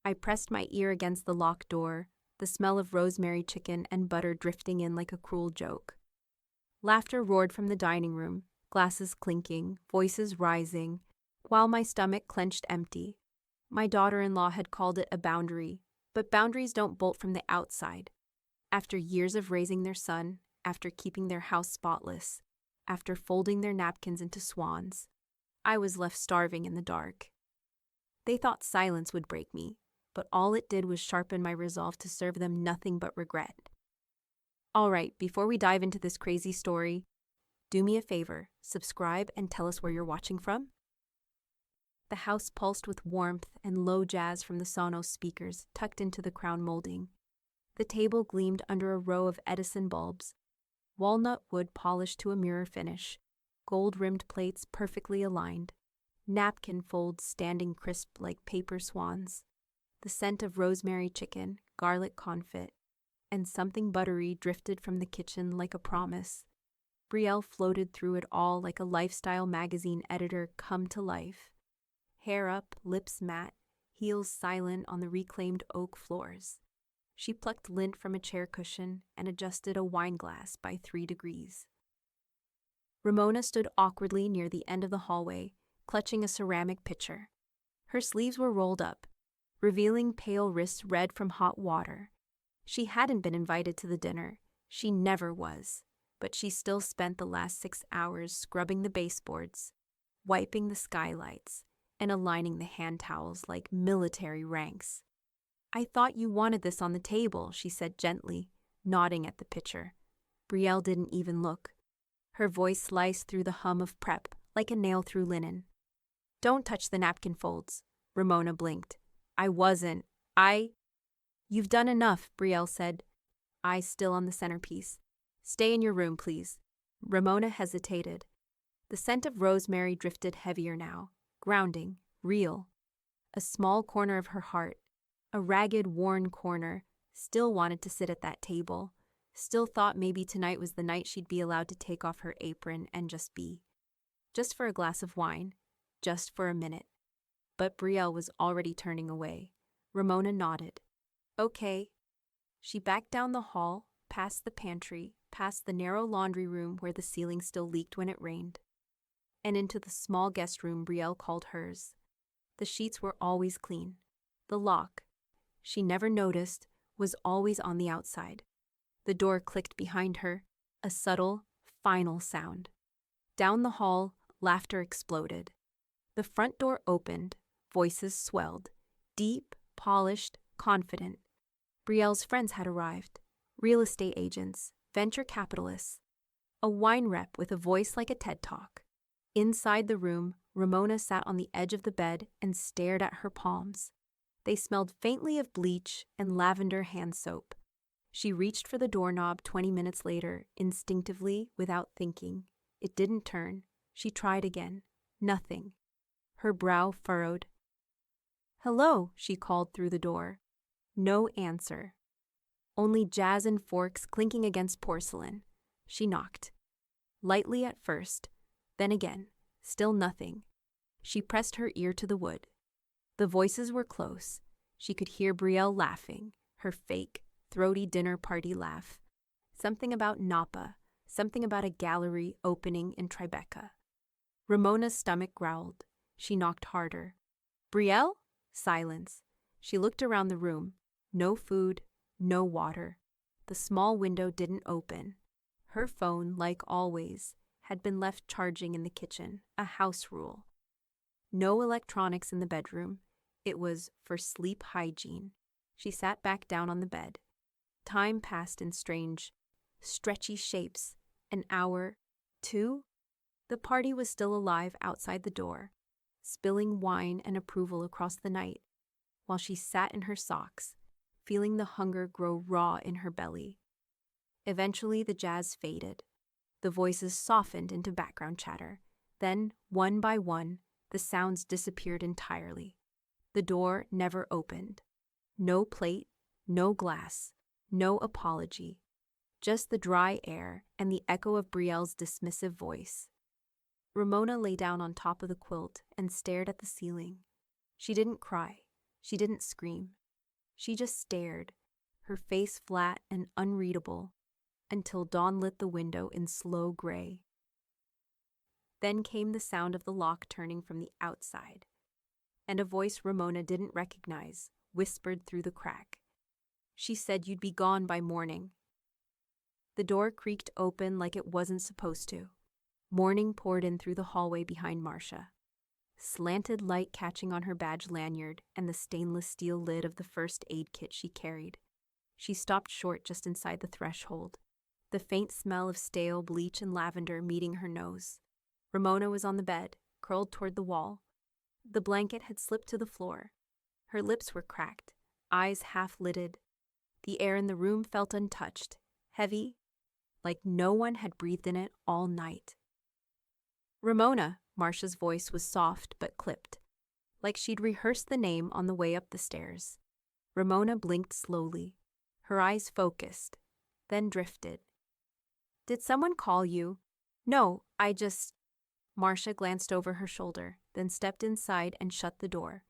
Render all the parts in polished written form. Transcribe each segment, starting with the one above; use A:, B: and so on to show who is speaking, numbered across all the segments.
A: I pressed my ear against the locked door, the smell of rosemary chicken and butter drifting in like a cruel joke. Laughter roared from the dining room, glasses clinking, voices rising, while my stomach clenched empty. My daughter-in-law had called it a boundary, but boundaries don't bolt from the outside. After years of raising their son, after keeping their house spotless, after folding their napkins into swans, I was left starving in the dark. They thought silence would break me, but all it did was sharpen my resolve to serve them nothing but regret. All right, before we dive into this crazy story, do me a favor, subscribe and tell us where you're watching from. The house pulsed with warmth and low jazz from the Sonos speakers tucked into the crown molding. The table gleamed under a row of Edison bulbs, walnut wood polished to a mirror finish, gold-rimmed plates perfectly aligned, napkin folds standing crisp like paper swans, the scent of rosemary chicken, garlic confit, and something buttery drifted from the kitchen like a promise. Brielle floated through it all like a lifestyle magazine editor come to life. Hair up, lips matte, heels silent on the reclaimed oak floors. She plucked lint from a chair cushion and adjusted a wine glass by 3 degrees. Ramona stood awkwardly near the end of the hallway, clutching a ceramic pitcher. Her sleeves were rolled up, revealing pale wrists red from hot water. She hadn't been invited to the dinner. She never was. But she still spent the last 6 hours scrubbing the baseboards, wiping the skylights, and aligning the hand towels like military ranks. "I thought you wanted this on the table," she said gently, nodding at the pitcher. Brielle didn't even look. Her voice sliced through the hum of prep like a nail through linen. "Don't touch the napkin folds," Ramona blinked. "I wasn't. You've done enough," Brielle said, eyes still on the centerpiece. "Stay in your room, please." Ramona hesitated. The scent of rosemary drifted heavier now, grounding, real. A small corner of her heart, a ragged, worn corner, still wanted to sit at that table, still thought maybe tonight was the night she'd be allowed to take off her apron and just be. Just for a glass of wine, just for a minute. But Brielle was already turning away. Ramona nodded. "Okay." She backed down the hall, past the pantry, past the narrow laundry room where the ceiling still leaked when it rained, and into the small guest room Brielle called hers. The sheets were always clean. The lock, she never noticed, was always on the outside. The door clicked behind her, a subtle, final sound. Down the hall, laughter exploded. The front door opened, voices swelled, deep, polished, confident. Brielle's friends had arrived. Real estate agents, venture capitalists, a wine rep with a voice like a TED Talk. Inside the room, Ramona sat on the edge of the bed and stared at her palms. They smelled faintly of bleach and lavender hand soap. She reached for the doorknob 20 minutes later, instinctively, without thinking. It didn't turn. She tried again. Nothing. Her brow furrowed. "Hello," she called through the door. No answer. Only jazz and forks clinking against porcelain. She knocked. Lightly at first, then again. Still nothing. She pressed her ear to the wood. The voices were close. She could hear Brielle laughing, her fake, throaty dinner party laugh. Something about Napa, something about a gallery opening in Tribeca. Ramona's stomach growled. She knocked harder. "Brielle?" Silence. She looked around the room. No food, no water. The small window didn't open. Her phone, like always, had been left charging in the kitchen, a house rule. No electronics in the bedroom. It was for sleep hygiene. She sat back down on the bed. Time passed in strange, stretchy shapes. An hour, 2. The party was still alive outside the door, spilling wine and approval across the night, while she sat in her socks, feeling the hunger grow raw in her belly. Eventually the jazz faded. The voices softened into background chatter. Then, one by one, the sounds disappeared entirely. The door never opened. No plate, no glass, no apology. Just the dry air and the echo of Brielle's dismissive voice. Ramona lay down on top of the quilt and stared at the ceiling. She didn't cry. She didn't scream. She just stared, her face flat and unreadable, until dawn lit the window in slow gray. Then came the sound of the lock turning from the outside, and a voice Ramona didn't recognize whispered through the crack. She said you'd be gone by morning. The door creaked open like it wasn't supposed to. Morning poured in through the hallway behind Marcia. Slanted light catching on her badge lanyard and the stainless steel lid of the first aid kit she carried. She stopped short just inside the threshold, the faint smell of stale bleach and lavender meeting her nose. Ramona was on the bed, curled toward the wall. The blanket had slipped to the floor. Her lips were cracked, eyes half-lidded. The air in the room felt untouched, heavy, like no one had breathed in it all night. Ramona, Marcia's voice was soft but clipped, like she'd rehearsed the name on the way up the stairs. Ramona blinked slowly, her eyes focused, then drifted. Did someone call you? No, Marcia glanced over her shoulder, then stepped inside and shut the door.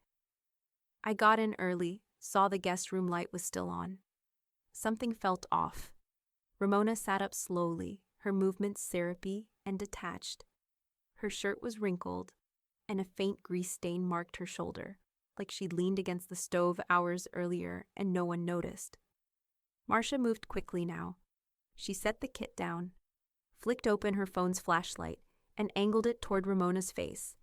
A: I got in early, saw the guest room light was still on. Something felt off. Ramona sat up slowly, her movements syrupy and detached. Her shirt was wrinkled, and a faint grease stain marked her shoulder, like she'd leaned against the stove hours earlier and no one noticed. Marcia moved quickly now. She set the kit down, flicked open her phone's flashlight, and angled it toward Ramona's face.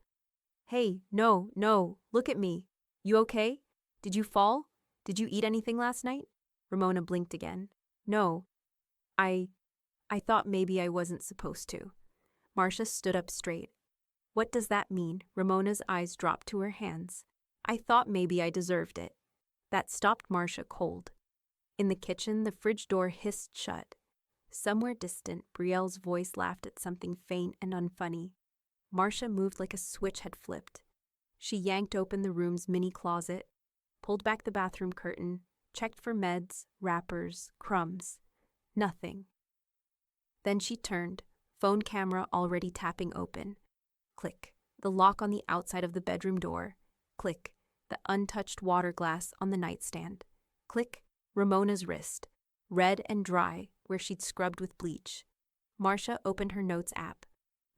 A: Hey, no, look at me. You okay? Did you fall? Did you eat anything last night? Ramona blinked again. No. I thought maybe I wasn't supposed to. Marcia stood up straight. What does that mean? Ramona's eyes dropped to her hands. I thought maybe I deserved it. That stopped Marcia cold. In the kitchen, the fridge door hissed shut. Somewhere distant, Brielle's voice laughed at something faint and unfunny. Marcia moved like a switch had flipped. She yanked open the room's mini closet, pulled back the bathroom curtain, checked for meds, wrappers, crumbs. Nothing. Then she turned, phone camera already tapping open. Click. The lock on the outside of the bedroom door. Click. The untouched water glass on the nightstand. Click. Ramona's wrist, red and dry where she'd scrubbed with bleach. Marcia opened her notes app.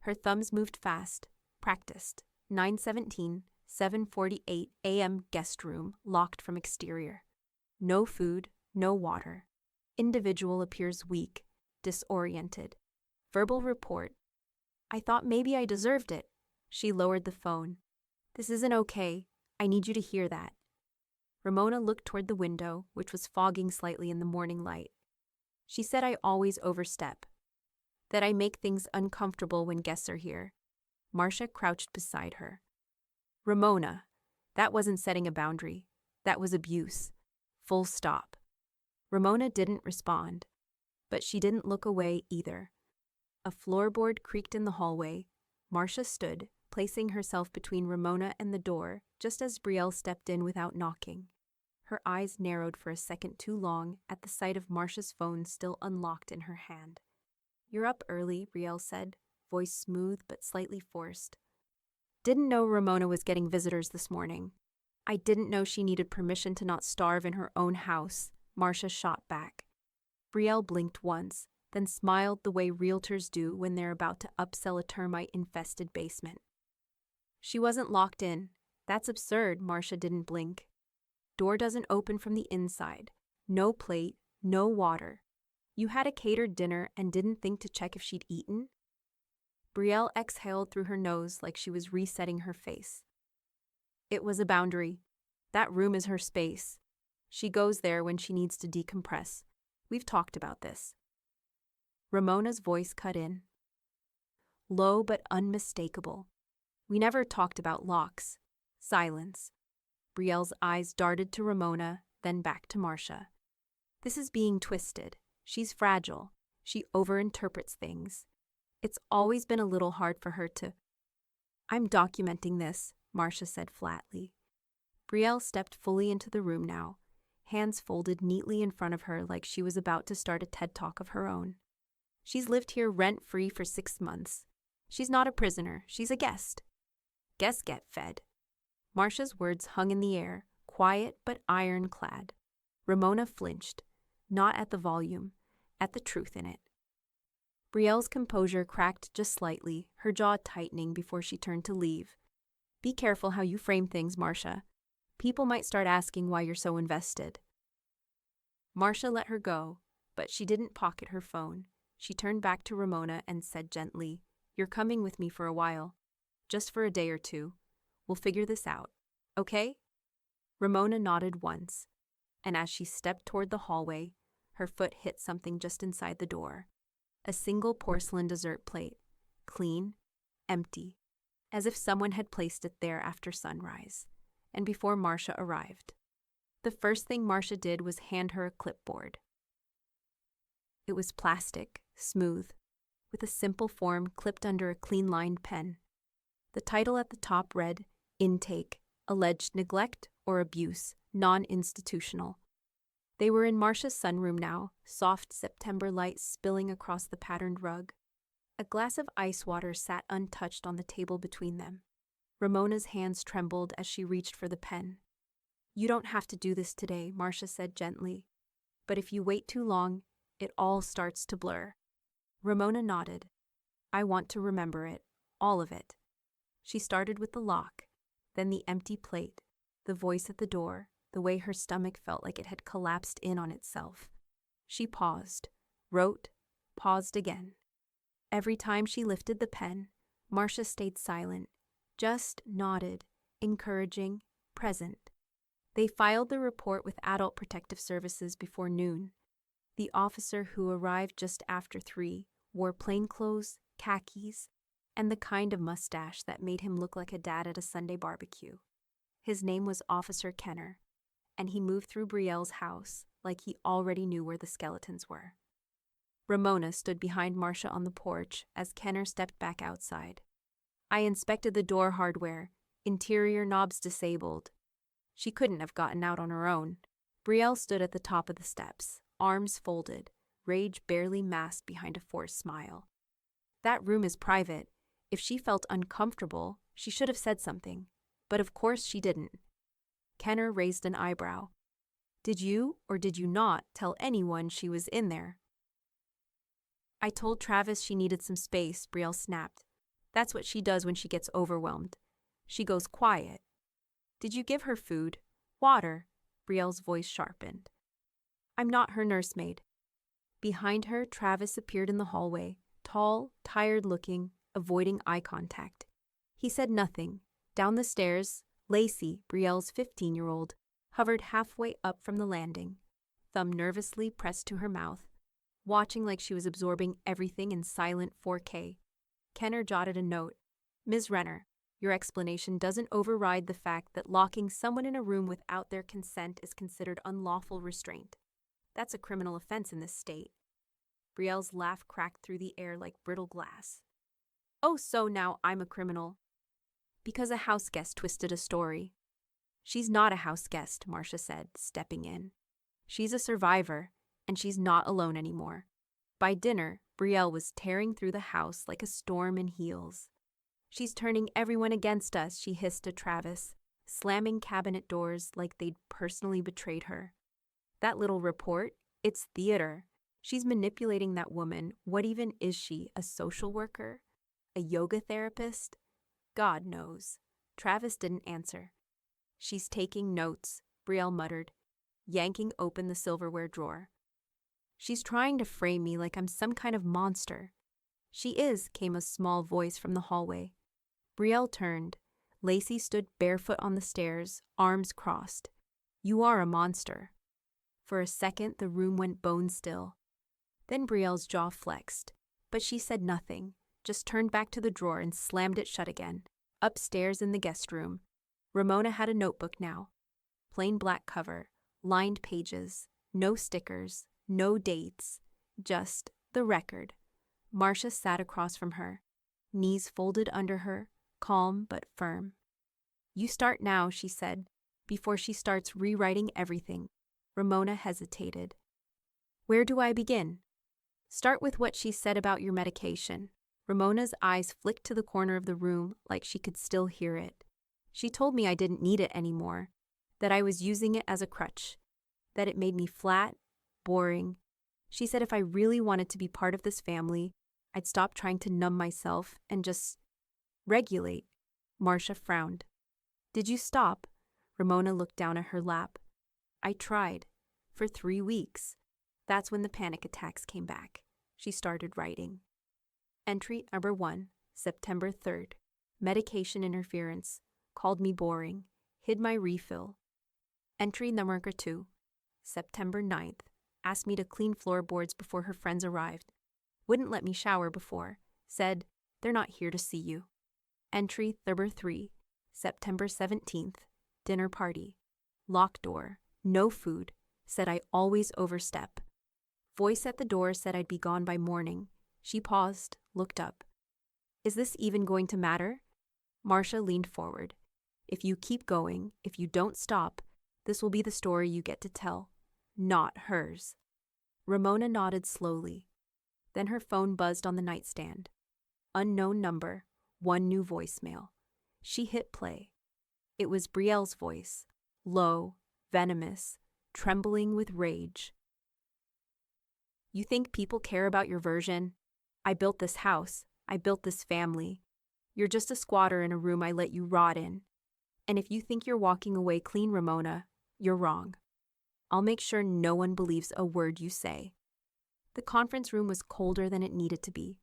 A: Her thumbs moved fast, practiced. 9:17, 7:48 a.m. guest room locked from exterior. No food, no water. Individual appears weak, disoriented. Verbal report. I thought maybe I deserved it. She lowered the phone. This isn't okay. I need you to hear that. Ramona looked toward the window, which was fogging slightly in the morning light. She said I always overstep. That I make things uncomfortable when guests are here. Marcia crouched beside her. Ramona, that wasn't setting a boundary. That was abuse. Full stop. Ramona didn't respond, but she didn't look away either. A floorboard creaked in the hallway. Marcia stood, placing herself between Ramona and the door, just as Brielle stepped in without knocking. Her eyes narrowed for a second too long at the sight of Marcia's phone still unlocked in her hand. You're up early, Brielle said, voice smooth but slightly forced. Didn't know Ramona was getting visitors this morning. I didn't know she needed permission to not starve in her own house, Marcia shot back. Brielle blinked once, then smiled the way realtors do when they're about to upsell a termite-infested basement. She wasn't locked in. That's absurd, Marcia didn't blink. Door doesn't open from the inside. No plate, no water. You had a catered dinner and didn't think to check if she'd eaten? Brielle exhaled through her nose like she was resetting her face. It was a boundary. That room is her space. She goes there when she needs to decompress. We've talked about this. Ramona's voice cut in. Low but unmistakable. We never talked about locks. Silence. Brielle's eyes darted to Ramona, then back to Marcia. This is being twisted. She's fragile. She overinterprets things. It's always been a little hard for her to... I'm documenting this, Marcia said flatly. Brielle stepped fully into the room now, hands folded neatly in front of her like she was about to start a TED Talk of her own. She's lived here rent-free for 6 months. She's not a prisoner. She's a guest. Guests get fed. Marcia's words hung in the air, quiet but ironclad. Ramona flinched, not at the volume, at the truth in it. Brielle's composure cracked just slightly, her jaw tightening before she turned to leave. Be careful how you frame things, Marcia. People might start asking why you're so invested. Marcia let her go, but she didn't pocket her phone. She turned back to Ramona and said gently, "You're coming with me for a while. Just for a day or two. We'll figure this out. Okay?" Ramona nodded once, and as she stepped toward the hallway, her foot hit something just inside the door. A single porcelain dessert plate. Clean, empty, as if someone had placed it there after sunrise, and before Marcia arrived. The first thing Marcia did was hand her a clipboard. It was plastic, smooth, with a simple form clipped under a clean-lined pen. The title at the top read, "Intake, Alleged Neglect or Abuse, Non-Institutional." They were in Marcia's sunroom now, soft September light spilling across the patterned rug. A glass of ice water sat untouched on the table between them. Ramona's hands trembled as she reached for the pen. "You don't have to do this today," Marcia said gently. "But if you wait too long, it all starts to blur." Ramona nodded. "I want to remember it, all of it." She started with the lock, then the empty plate, the voice at the door, the way her stomach felt like it had collapsed in on itself. She paused, wrote, paused again. Every time she lifted the pen, Marcia stayed silent, just nodded, encouraging, present. They filed the report with Adult Protective Services before noon. The officer who arrived just after 3 wore plainclothes, khakis, and the kind of mustache that made him look like a dad at a Sunday barbecue. His name was Officer Kenner, and he moved through Brielle's house like he already knew where the skeletons were. Ramona stood behind Marcia on the porch as Kenner stepped back outside. "I inspected the door hardware, interior knobs disabled." She couldn't have gotten out on her own. Brielle stood at the top of the steps, arms folded, rage barely masked behind a forced smile. "That room is private. If she felt uncomfortable, she should have said something. But of course she didn't." Kenner raised an eyebrow. "Did you or did you not tell anyone she was in there?" "I told Travis she needed some space," Brielle snapped. "That's what she does when she gets overwhelmed. She goes quiet." "Did you give her food? Water?" Brielle's voice sharpened. "I'm not her nursemaid." Behind her, Travis appeared in the hallway, tall, tired-looking, avoiding eye contact. He said nothing. Down the stairs, Lacey, Brielle's 15-year-old, hovered halfway up from the landing, thumb nervously pressed to her mouth, watching like she was absorbing everything in silent 4K. Kenner jotted a note. "Ms. Renner, your explanation doesn't override the fact that locking someone in a room without their consent is considered unlawful restraint. That's a criminal offense in this state." Brielle's laugh cracked through the air like brittle glass. "Oh, so now I'm a criminal." "Because a house guest twisted a story." "She's not a house guest," Marcia said, stepping in. "She's a survivor, and she's not alone anymore." By dinner, Brielle was tearing through the house like a storm in heels. "She's turning everyone against us," she hissed to Travis, slamming cabinet doors like they'd personally betrayed her. "That little report, it's theater. She's manipulating that woman. What even is she, a social worker? A yoga therapist? God knows." Travis didn't answer. "She's taking notes," Brielle muttered, yanking open the silverware drawer. "She's trying to frame me like I'm some kind of monster." "She is," came a small voice from the hallway. Brielle turned. Lacey stood barefoot on the stairs, arms crossed. "You are a monster." For a second, the room went bone still. Then Brielle's jaw flexed, but she said nothing, just turned back to the drawer and slammed it shut again. Upstairs in the guest room, Ramona had a notebook now. Plain black cover, lined pages, no stickers, no dates, just the record. Marcia sat across from her, knees folded under her, calm but firm. "You start now," she said, before she starts rewriting everything. Ramona hesitated. "Where do I begin?" "Start with what she said about your medication." Ramona's eyes flicked to the corner of the room like she could still hear it. "She told me I didn't need it anymore. that I was using it as a crutch, that it made me flat, boring. She said if I really wanted to be part of this family, I'd stop trying to numb myself and just regulate. Marcia frowned. Did you stop? Ramona looked down at her lap. I tried. For 3 weeks. That's when the panic attacks came back. She started writing. Entry number 1, September 3rd. Medication interference. Called me boring. Hid my refill. Entry number 2, September 9th. Asked me to clean floorboards before her friends arrived. Wouldn't let me shower before. Said, they're not here to see you. Entry number 3, September 17th. Dinner party. Locked door. No food. Said I always overstep. Voice at the door said I'd be gone by morning. She paused, looked up. Is this even going to matter? Marcia leaned forward. If you keep going, if you don't stop, this will be the story you get to tell. Not hers. Ramona nodded slowly. Then her phone buzzed on the nightstand. Unknown number, 1 new voicemail. She hit play. It was Brielle's voice, low, venomous, trembling with rage. You think people care about your version? I built this house. I built this family. You're just a squatter in a room I let you rot in. And if you think you're walking away clean, Ramona, you're wrong. I'll make sure no one believes a word you say. The conference room was colder than it needed to be.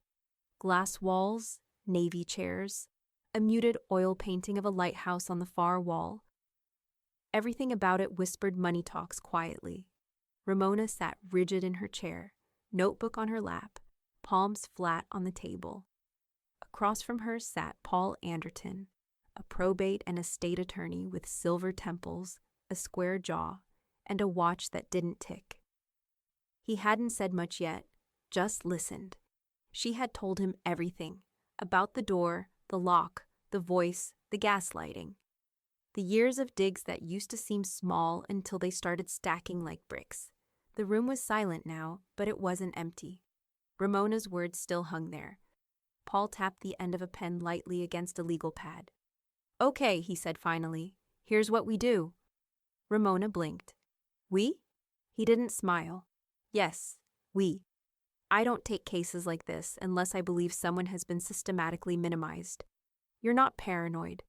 A: Glass walls, navy chairs, a muted oil painting of a lighthouse on the far wall. Everything about it whispered money talks quietly. Ramona sat rigid in her chair, notebook on her lap, palms flat on the table. Across from her sat Paul Anderton, a probate and estate attorney with silver temples, a square jaw, and a watch that didn't tick. He hadn't said much yet, just listened. She had told him everything, about the door, the lock, the voice, the gaslighting. The years of digs that used to seem small until they started stacking like bricks. The room was silent now, but it wasn't empty. Ramona's words still hung there. Paul tapped the end of a pen lightly against a legal pad. Okay, he said finally. Here's what we do. Ramona blinked. We? He didn't smile. Yes, we. I don't take cases like this unless I believe someone has been systematically minimized. You're not paranoid.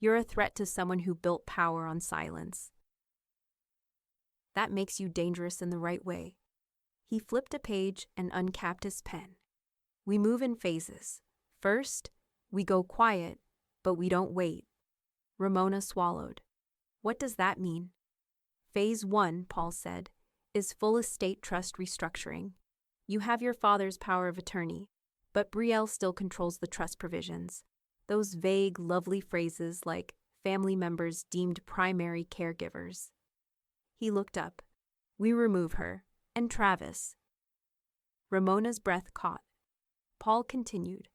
A: You're a threat to someone who built power on silence. That makes you dangerous in the right way. He flipped a page and uncapped his pen. We move in phases. First, we go quiet, but we don't wait. Ramona swallowed. What does that mean? Phase 1, Paul said, is full estate trust restructuring. You have your father's power of attorney, but Brielle still controls the trust provisions. Those vague, lovely phrases like family members deemed primary caregivers. He looked up. We remove her. And Travis. Ramona's breath caught. Paul continued.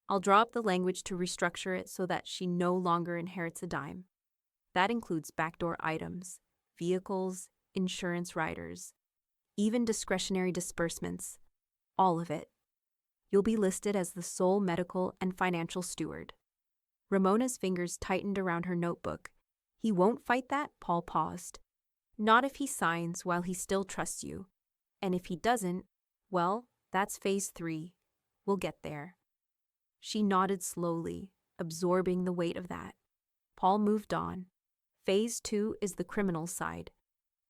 A: I'll draw up the language to restructure it so that she no longer inherits a dime. That includes backdoor items, vehicles, insurance riders, even discretionary disbursements. All of it. You'll be listed as the sole medical and financial steward. Ramona's fingers tightened around her notebook. He won't fight that? Paul paused. Not if he signs while he still trusts you. And if he doesn't, well, that's phase 3. We'll get there. She nodded slowly, absorbing the weight of that. Paul moved on. Phase 2 is the criminal side.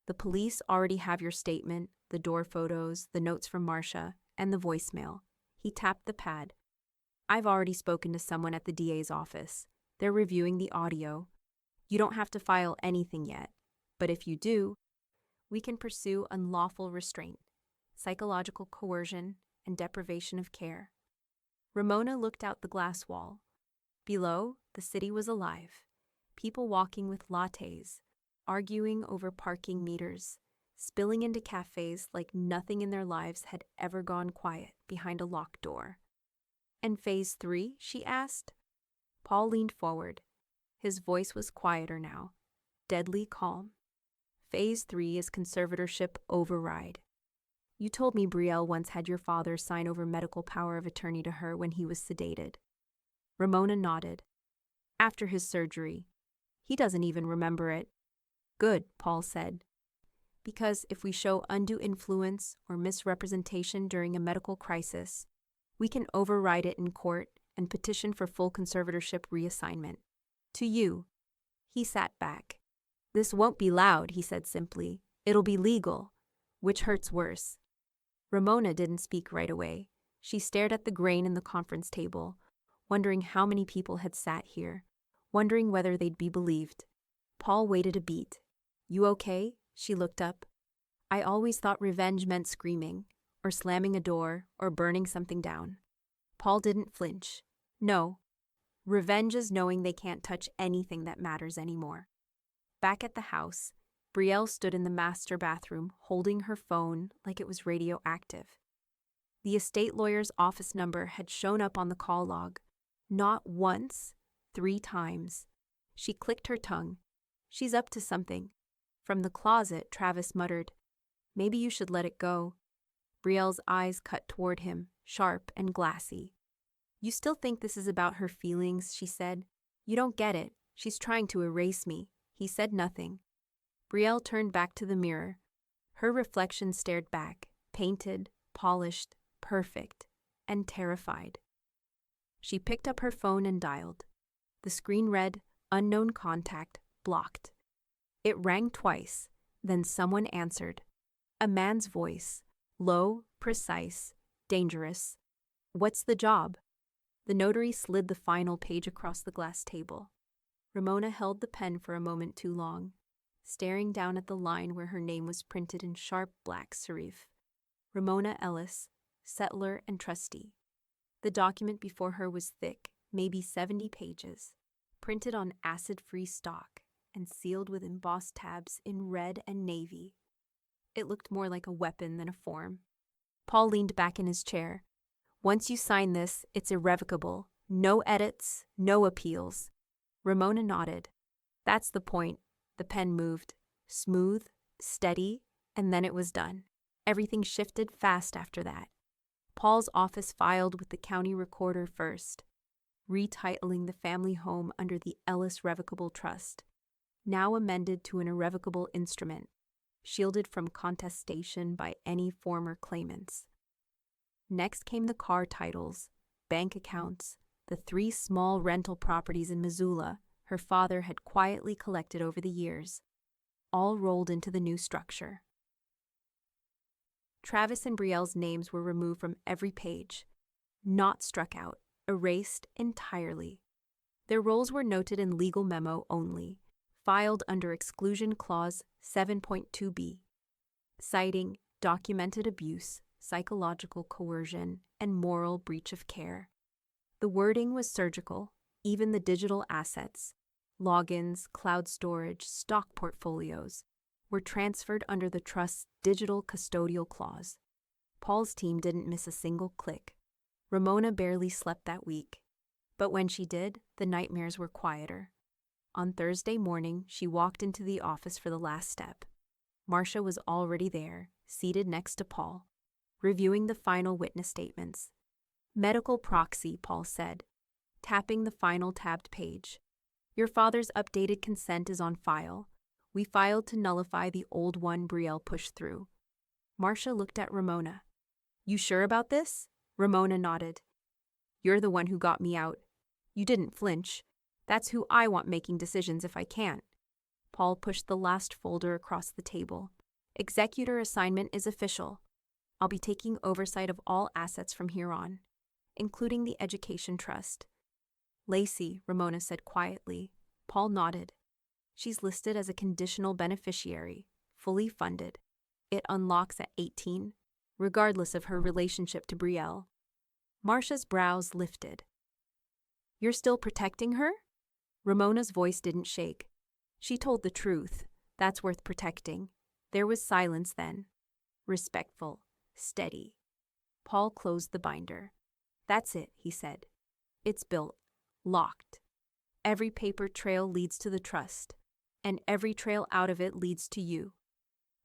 A: The police already have your statement, the door photos, the notes from Marcia, and the voicemail. He tapped the pad. I've already spoken to someone at the DA's office. They're reviewing the audio. You don't have to file anything yet. But if you do, we can pursue unlawful restraint, psychological coercion, and deprivation of care. Ramona looked out the glass wall. Below, the city was alive. People walking with lattes, arguing over parking meters, spilling into cafes like nothing in their lives had ever gone quiet behind a locked door. And phase 3, she asked? Paul leaned forward. His voice was quieter now, deadly calm. Phase 3 is conservatorship override. You told me Brielle once had your father sign over medical power of attorney to her when he was sedated. Ramona nodded. After his surgery. He doesn't even remember it. Good, Paul said. Because if we show undue influence or misrepresentation during a medical crisis, we can override it in court and petition for full conservatorship reassignment. To you. He sat back. This won't be loud, he said simply. It'll be legal. Which hurts worse? Ramona didn't speak right away. She stared at the grain in the conference table, wondering how many people had sat here, wondering whether they'd be believed. Paul waited a beat. You okay? She looked up. I always thought revenge meant screaming, or slamming a door, or burning something down. Paul didn't flinch. No. Revenge is knowing they can't touch anything that matters anymore. Back at the house, Brielle stood in the master bathroom, holding her phone like it was radioactive. The estate lawyer's office number had shown up on the call log. Not once, 3 times. She clicked her tongue. She's up to something. From the closet, Travis muttered, Maybe you should let it go. Brielle's eyes cut toward him, sharp and glassy. You still think this is about her feelings, she said. You don't get it. She's trying to erase me. He said nothing. Brielle turned back to the mirror. Her reflection stared back, painted, polished, perfect, and terrified. She picked up her phone and dialed. The screen read, Unknown contact, blocked. It rang twice, then someone answered. A man's voice, low, precise, dangerous. What's the job? The notary slid the final page across the glass table. Ramona held the pen for a moment too long, staring down at the line where her name was printed in sharp black serif. Ramona Ellis, settler and trustee. The document before her was thick, maybe 70 pages, printed on acid-free stock and sealed with embossed tabs in red and navy. It looked more like a weapon than a form. Paul leaned back in his chair. Once you sign this, it's irrevocable. No edits, no appeals. Ramona nodded. That's the point. The pen moved. Smooth, steady, and then it was done. Everything shifted fast after that. Paul's office filed with the county recorder first, retitling the family home under the Ellis Revocable Trust, now amended to an irrevocable instrument, shielded from contestation by any former claimants. Next came the car titles, bank accounts, the 3 small rental properties in Missoula her father had quietly collected over the years, all rolled into the new structure. Travis and Brielle's names were removed from every page, not struck out, erased entirely. Their roles were noted in legal memo only, filed under Exclusion Clause 7.2b, citing documented abuse, psychological coercion, and moral breach of care. The wording was surgical, even the digital assets, logins, cloud storage, stock portfolios, were transferred under the Trust's digital custodial clause. Paul's team didn't miss a single click. Ramona barely slept that week, but when she did, the nightmares were quieter. On Thursday morning, she walked into the office for the last step. Marcia was already there, seated next to Paul, reviewing the final witness statements. Medical proxy, Paul said, tapping the final tabbed page. Your father's updated consent is on file. We filed to nullify the old one Brielle pushed through. Marcia looked at Ramona. You sure about this? Ramona nodded. You're the one who got me out. You didn't flinch. That's who I want making decisions if I can't. Paul pushed the last folder across the table. Executor assignment is official. I'll be taking oversight of all assets from here on, including the education trust. Lacey, Ramona said quietly. Paul nodded. She's listed as a conditional beneficiary, fully funded. It unlocks at 18, regardless of her relationship to Brielle. Marcia's brows lifted. You're still protecting her? Ramona's voice didn't shake. She told the truth. That's worth protecting. There was silence then. Respectful, steady. Paul closed the binder. That's it, he said. It's built. Locked. Every paper trail leads to the trust, and every trail out of it leads to you.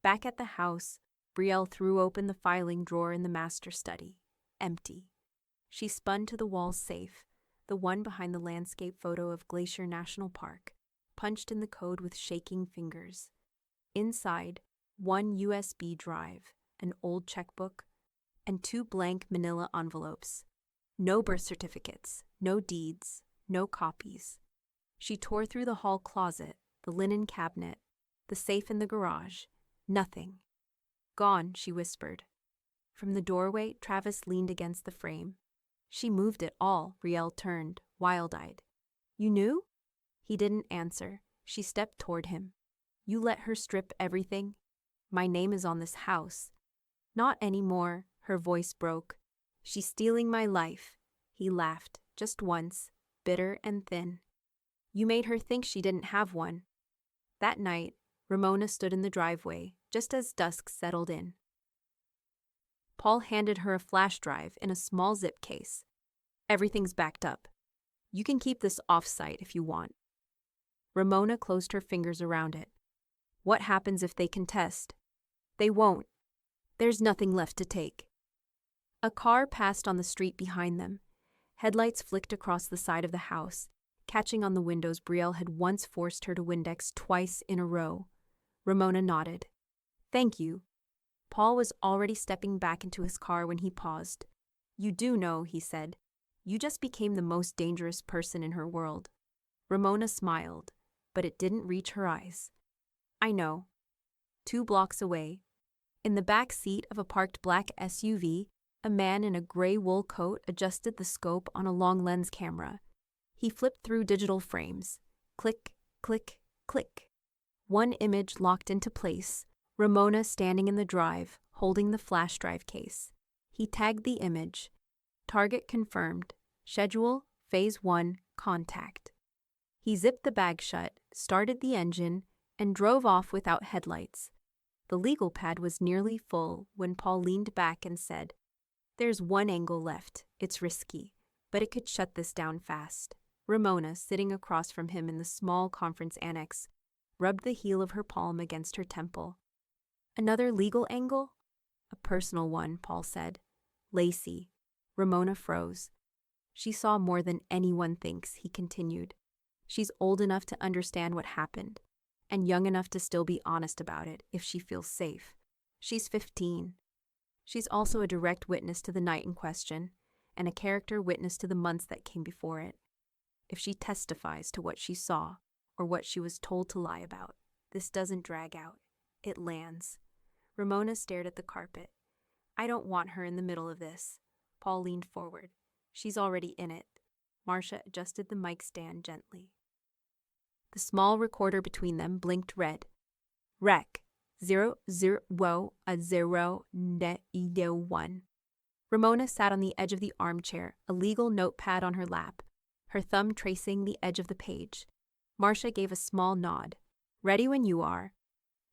A: Back at the house, Brielle threw open the filing drawer in the master study. Empty. She spun to the wall safe, the one behind the landscape photo of Glacier National Park, punched in the code with shaking fingers. Inside, one USB drive, an old checkbook, and 2 blank manila envelopes. No birth certificates, no deeds, no copies. She tore through the hall closet, the linen cabinet, the safe in the garage. Nothing. Gone, she whispered. From the doorway, Travis leaned against the frame. She moved it all, Riel turned, wild-eyed. You knew? He didn't answer. She stepped toward him. You let her strip everything? My name is on this house. Not anymore, her voice broke. She's stealing my life. He laughed, just once, bitter and thin. You made her think she didn't have one. That night, Ramona stood in the driveway, just as dusk settled in. Paul handed her a flash drive in a small zip case. Everything's backed up. You can keep this off-site if you want. Ramona closed her fingers around it. What happens if they contest? They won't. There's nothing left to take. A car passed on the street behind them. Headlights flicked across the side of the house, catching on the windows Brielle had once forced her to Windex twice in a row. Ramona nodded. Thank you. Paul was already stepping back into his car when he paused. You do know, he said. You just became the most dangerous person in her world. Ramona smiled, but it didn't reach her eyes. I know. 2 blocks away, in the back seat of a parked black SUV, a man in a gray wool coat adjusted the scope on a long lens camera. He flipped through digital frames. Click, click, click. One image locked into place, Ramona standing in the drive, holding the flash drive case. He tagged the image. Target confirmed. Schedule, Phase 1, contact. He zipped the bag shut, started the engine, and drove off without headlights. The legal pad was nearly full when Paul leaned back and said, There's one angle left. It's risky, but it could shut this down fast. Ramona, sitting across from him in the small conference annex, rubbed the heel of her palm against her temple. Another legal angle? A personal one, Paul said. Lacey. Ramona froze. She saw more than anyone thinks, he continued. She's old enough to understand what happened, and young enough to still be honest about it if she feels safe. She's 15. She's also a direct witness to the night in question, and a character witness to the months that came before it. If she testifies to what she saw, or what she was told to lie about, this doesn't drag out. It lands. Ramona stared at the carpet. I don't want her in the middle of this. Paul leaned forward. She's already in it. Marcia adjusted the mic stand gently. The small recorder between them blinked red. Rec. 001. Ramona sat on the edge of the armchair, a legal notepad on her lap, her thumb tracing the edge of the page. Marcia gave a small nod. Ready when you are.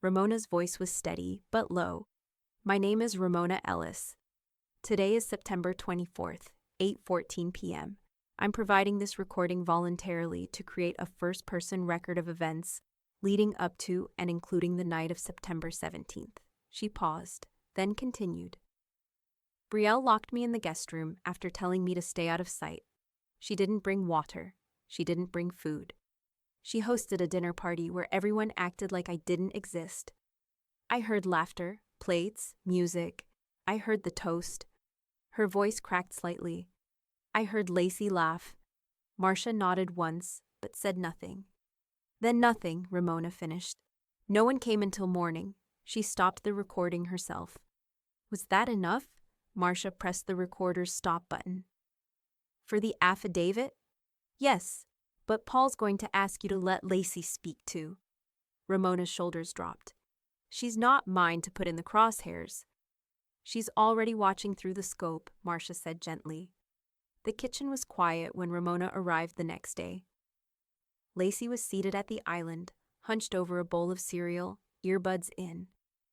A: Ramona's voice was steady, but low. My name is Ramona Ellis. Today is September 24th, 8:14 p.m. I'm providing this recording voluntarily to create a first-person record of events leading up to and including the night of September 17th. She paused, then continued. Brielle locked me in the guest room after telling me to stay out of sight. She didn't bring water. She didn't bring food. She hosted a dinner party where everyone acted like I didn't exist. I heard laughter, plates, music. I heard the toast. Her voice cracked slightly. I heard Lacey laugh. Marcia nodded once, but said nothing. Then nothing, Ramona finished. No one came until morning. She stopped the recording herself. Was that enough? Marcia pressed the recorder's stop button. For the affidavit? Yes, but Paul's going to ask you to let Lacey speak too. Ramona's shoulders dropped. She's not mine to put in the crosshairs. She's already watching through the scope, Marcia said gently. The kitchen was quiet when Ramona arrived the next day. Lacey was seated at the island, hunched over a bowl of cereal, earbuds in.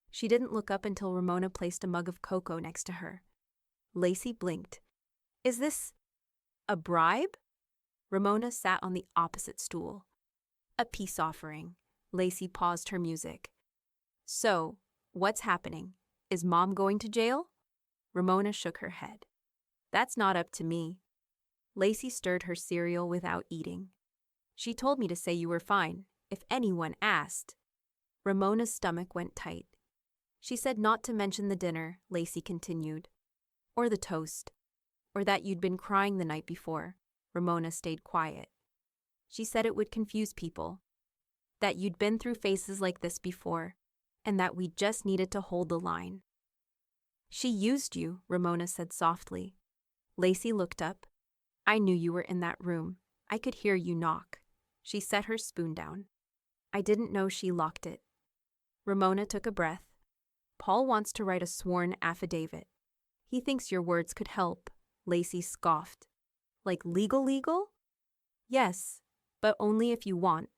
A: She didn't look up until Ramona placed a mug of cocoa next to her. Lacey blinked. Is this a bribe? Ramona sat on the opposite stool. A peace offering. Lacey paused her music. So, what's happening? Is Mom going to jail? Ramona shook her head. That's not up to me. Lacey stirred her cereal without eating. She told me to say you were fine, if anyone asked. Ramona's stomach went tight. She said not to mention the dinner, Lacey continued. Or the toast. Or that you'd been crying the night before. Ramona stayed quiet. She said it would confuse people. That you'd been through phases like this before, and that we just needed to hold the line. She used you, Ramona said softly. Lacey looked up. I knew you were in that room. I could hear you knock. She set her spoon down. I didn't know she locked it. Ramona took a breath. Paul wants to write a sworn affidavit. He thinks your words could help. Lacey scoffed. Like legal? Yes, but only if you want.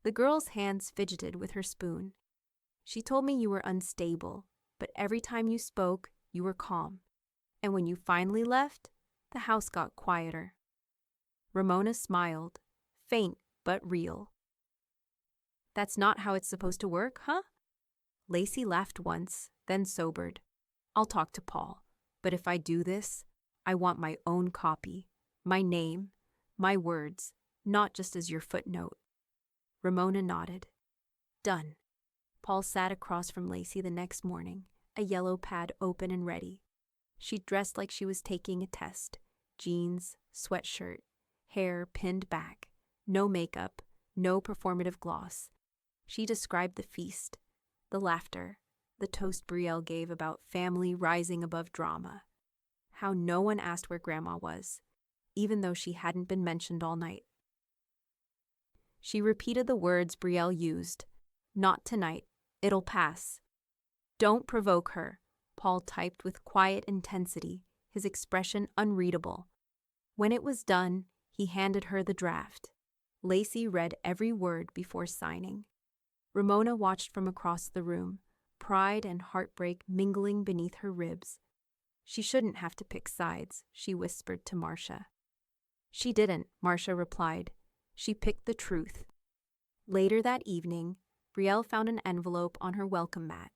A: The girl's hands fidgeted with her spoon. She told me you were unstable, but every time you spoke, you were calm. And when you finally left, the house got quieter. Ramona smiled, faint but real. That's not how it's supposed to work, huh? Lacey laughed once, then sobered. I'll talk to Paul, but if I do this, I want my own copy, my name, my words, not just as your footnote. Ramona nodded. Done. Paul sat across from Lacey the next morning, a yellow pad open and ready. She dressed like she was taking a test. Jeans, sweatshirt, hair pinned back, no makeup, no performative gloss. She described the feast, the laughter, the toast Brielle gave about family rising above drama. How no one asked where Grandma was, even though she hadn't been mentioned all night. She repeated the words Brielle used. Not tonight. It'll pass. Don't provoke her, Paul typed with quiet intensity, his expression unreadable. When it was done, he handed her the draft. Lacey read every word before signing. Ramona watched from across the room, pride and heartbreak mingling beneath her ribs. She shouldn't have to pick sides, she whispered to Marcia. She didn't, Marcia replied. She picked the truth. Later that evening, Brielle found an envelope on her welcome mat.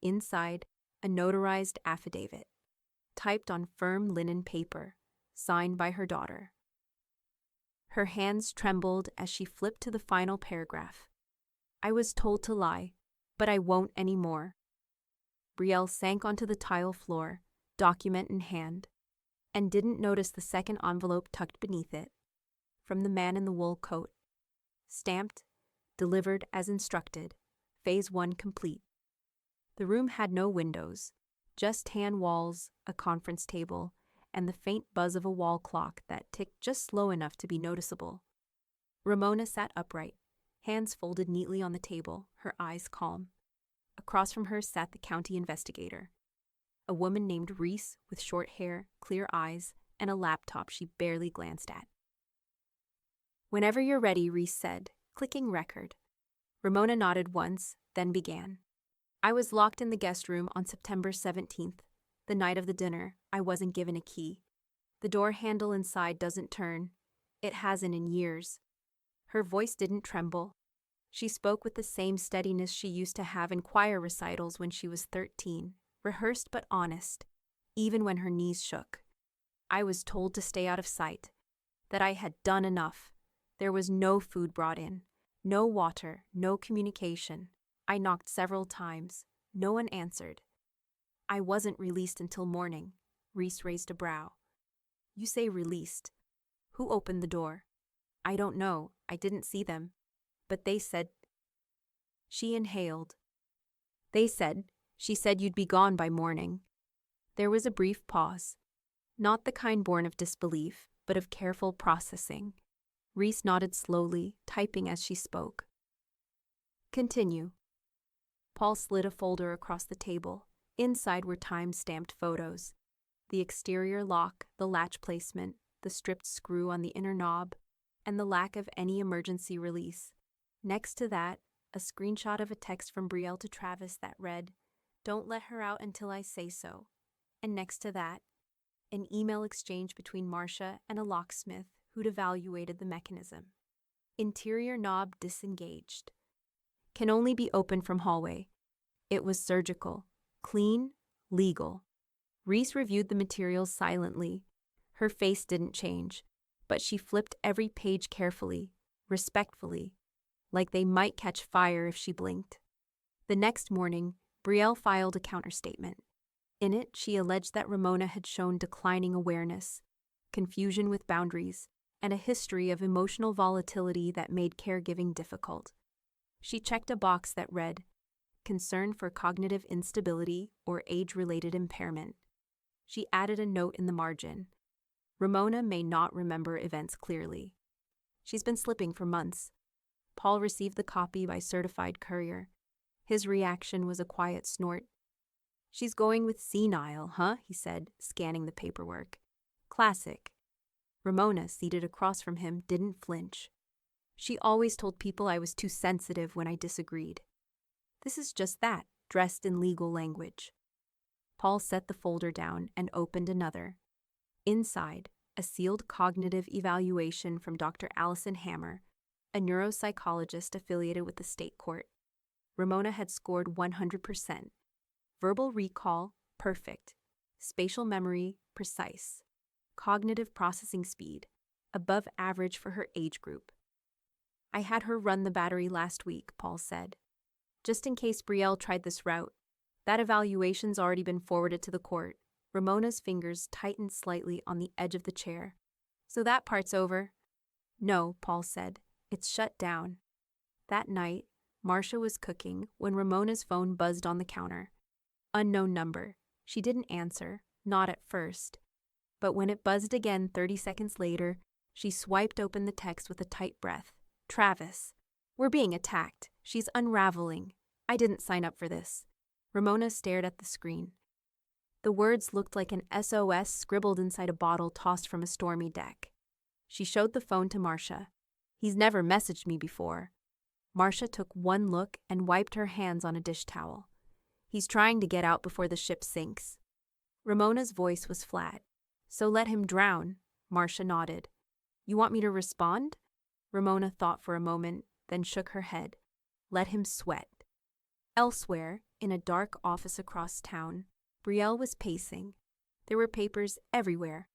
A: Inside, a notarized affidavit, typed on firm linen paper, signed by her daughter. Her hands trembled as she flipped to the final paragraph. I was told to lie, but I won't anymore. Brielle sank onto the tile floor, document in hand, and didn't notice the second envelope tucked beneath it. From the man in the wool coat. Stamped, delivered as instructed, Phase 1 complete. The room had no windows, just tan walls, a conference table, and the faint buzz of a wall clock that ticked just slow enough to be noticeable. Ramona sat upright, hands folded neatly on the table, her eyes calm. Across from her sat the county investigator, a woman named Reese with short hair, clear eyes, and a laptop she barely glanced at. Whenever you're ready, Reese said, clicking record. Ramona nodded once, then began. I was locked in the guest room on September 17th. The night of the dinner, I wasn't given a key. The door handle inside doesn't turn. It hasn't in years. Her voice didn't tremble. She spoke with the same steadiness she used to have in choir recitals when she was 13, rehearsed but honest, even when her knees shook. I was told to stay out of sight, that I had done enough. There was no food brought in, no water, no communication. I knocked several times. No one answered. I wasn't released until morning. Reese raised a brow. You say released. Who opened the door? I don't know. I didn't see them. But they said... She inhaled. She said you'd be gone by morning. There was a brief pause. Not the kind born of disbelief, but of careful processing. Reese nodded slowly, typing as she spoke. Continue. Paul slid a folder across the table. Inside were time-stamped photos. The exterior lock, the latch placement, the stripped screw on the inner knob, and the lack of any emergency release. Next to that, a screenshot of a text from Brielle to Travis that read, "Don't let her out until I say so." And next to that, an email exchange between Marcia and a locksmith who'd evaluated the mechanism. Interior knob disengaged. Can only be opened from hallway. It was surgical, clean, legal. Reese reviewed the materials silently. Her face didn't change, but she flipped every page carefully, respectfully, like they might catch fire if she blinked. The next morning, Brielle filed a counterstatement. In it, she alleged that Ramona had shown declining awareness, confusion with boundaries, and a history of emotional volatility that made caregiving difficult. She checked a box that read, concern for cognitive instability or age-related impairment. She added a note in the margin. Ramona may not remember events clearly. She's been slipping for months. Paul received the copy by certified courier. His reaction was a quiet snort. She's going with senile, huh? He said, scanning the paperwork. Classic. Ramona, seated across from him, didn't flinch. She always told people I was too sensitive when I disagreed. This is just that, dressed in legal language. Paul set the folder down and opened another. Inside, a sealed cognitive evaluation from Dr. Allison Hammer, a neuropsychologist affiliated with the state court. Ramona had scored 100%. Verbal recall, perfect. Spatial memory, precise. Cognitive processing speed, above average for her age group. I had her run the battery last week, Paul said. Just in case Brielle tried this route. That evaluation's already been forwarded to the court. Ramona's fingers tightened slightly on the edge of the chair. So that part's over. No, Paul said. It's shut down. That night, Marcia was cooking when Ramona's phone buzzed on the counter. Unknown number. She didn't answer, not at first. But when it buzzed again 30 seconds later, she swiped open the text with a tight breath. Travis. We're being attacked. She's unraveling. I didn't sign up for this. Ramona stared at the screen. The words looked like an SOS scribbled inside a bottle tossed from a stormy deck. She showed the phone to Marcia. He's never messaged me before. Marcia took one look and wiped her hands on a dish towel. He's trying to get out before the ship sinks. Ramona's voice was flat. So let him drown, Marcia nodded. You want me to respond? Ramona thought for a moment, then shook her head. Let him sweat. Elsewhere, in a dark office across town, Brielle was pacing. There were papers everywhere,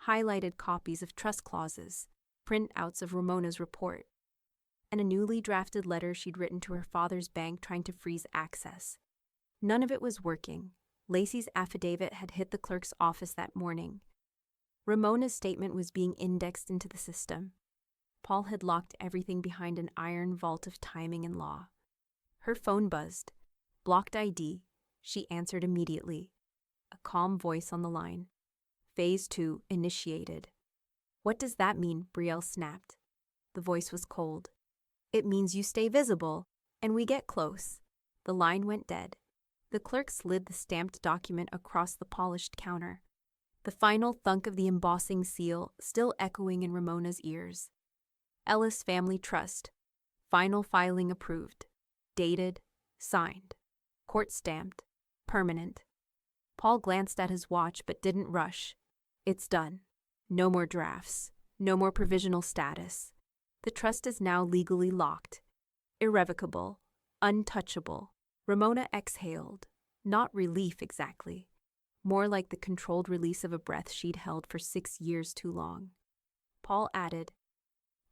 A: highlighted copies of trust clauses, printouts of Ramona's report, and a newly drafted letter she'd written to her father's bank trying to freeze access. None of it was working. Lacey's affidavit had hit the clerk's office that morning. Ramona's statement was being indexed into the system. Paul had locked everything behind an iron vault of timing and law. Her phone buzzed. Blocked ID. She answered immediately. A calm voice on the line. Phase 2 initiated. What does that mean? Brielle snapped. The voice was cold. It means you stay visible, and we get close. The line went dead. The clerk slid the stamped document across the polished counter. The final thunk of the embossing seal still echoing in Ramona's ears. Ellis Family Trust. Final filing approved. Dated. Signed. Court stamped. Permanent. Paul glanced at his watch but didn't rush. It's done. No more drafts. No more provisional status. The trust is now legally locked. Irrevocable. Untouchable. Ramona exhaled. Not relief exactly. More like the controlled release of a breath she'd held for 6 years too long. Paul added,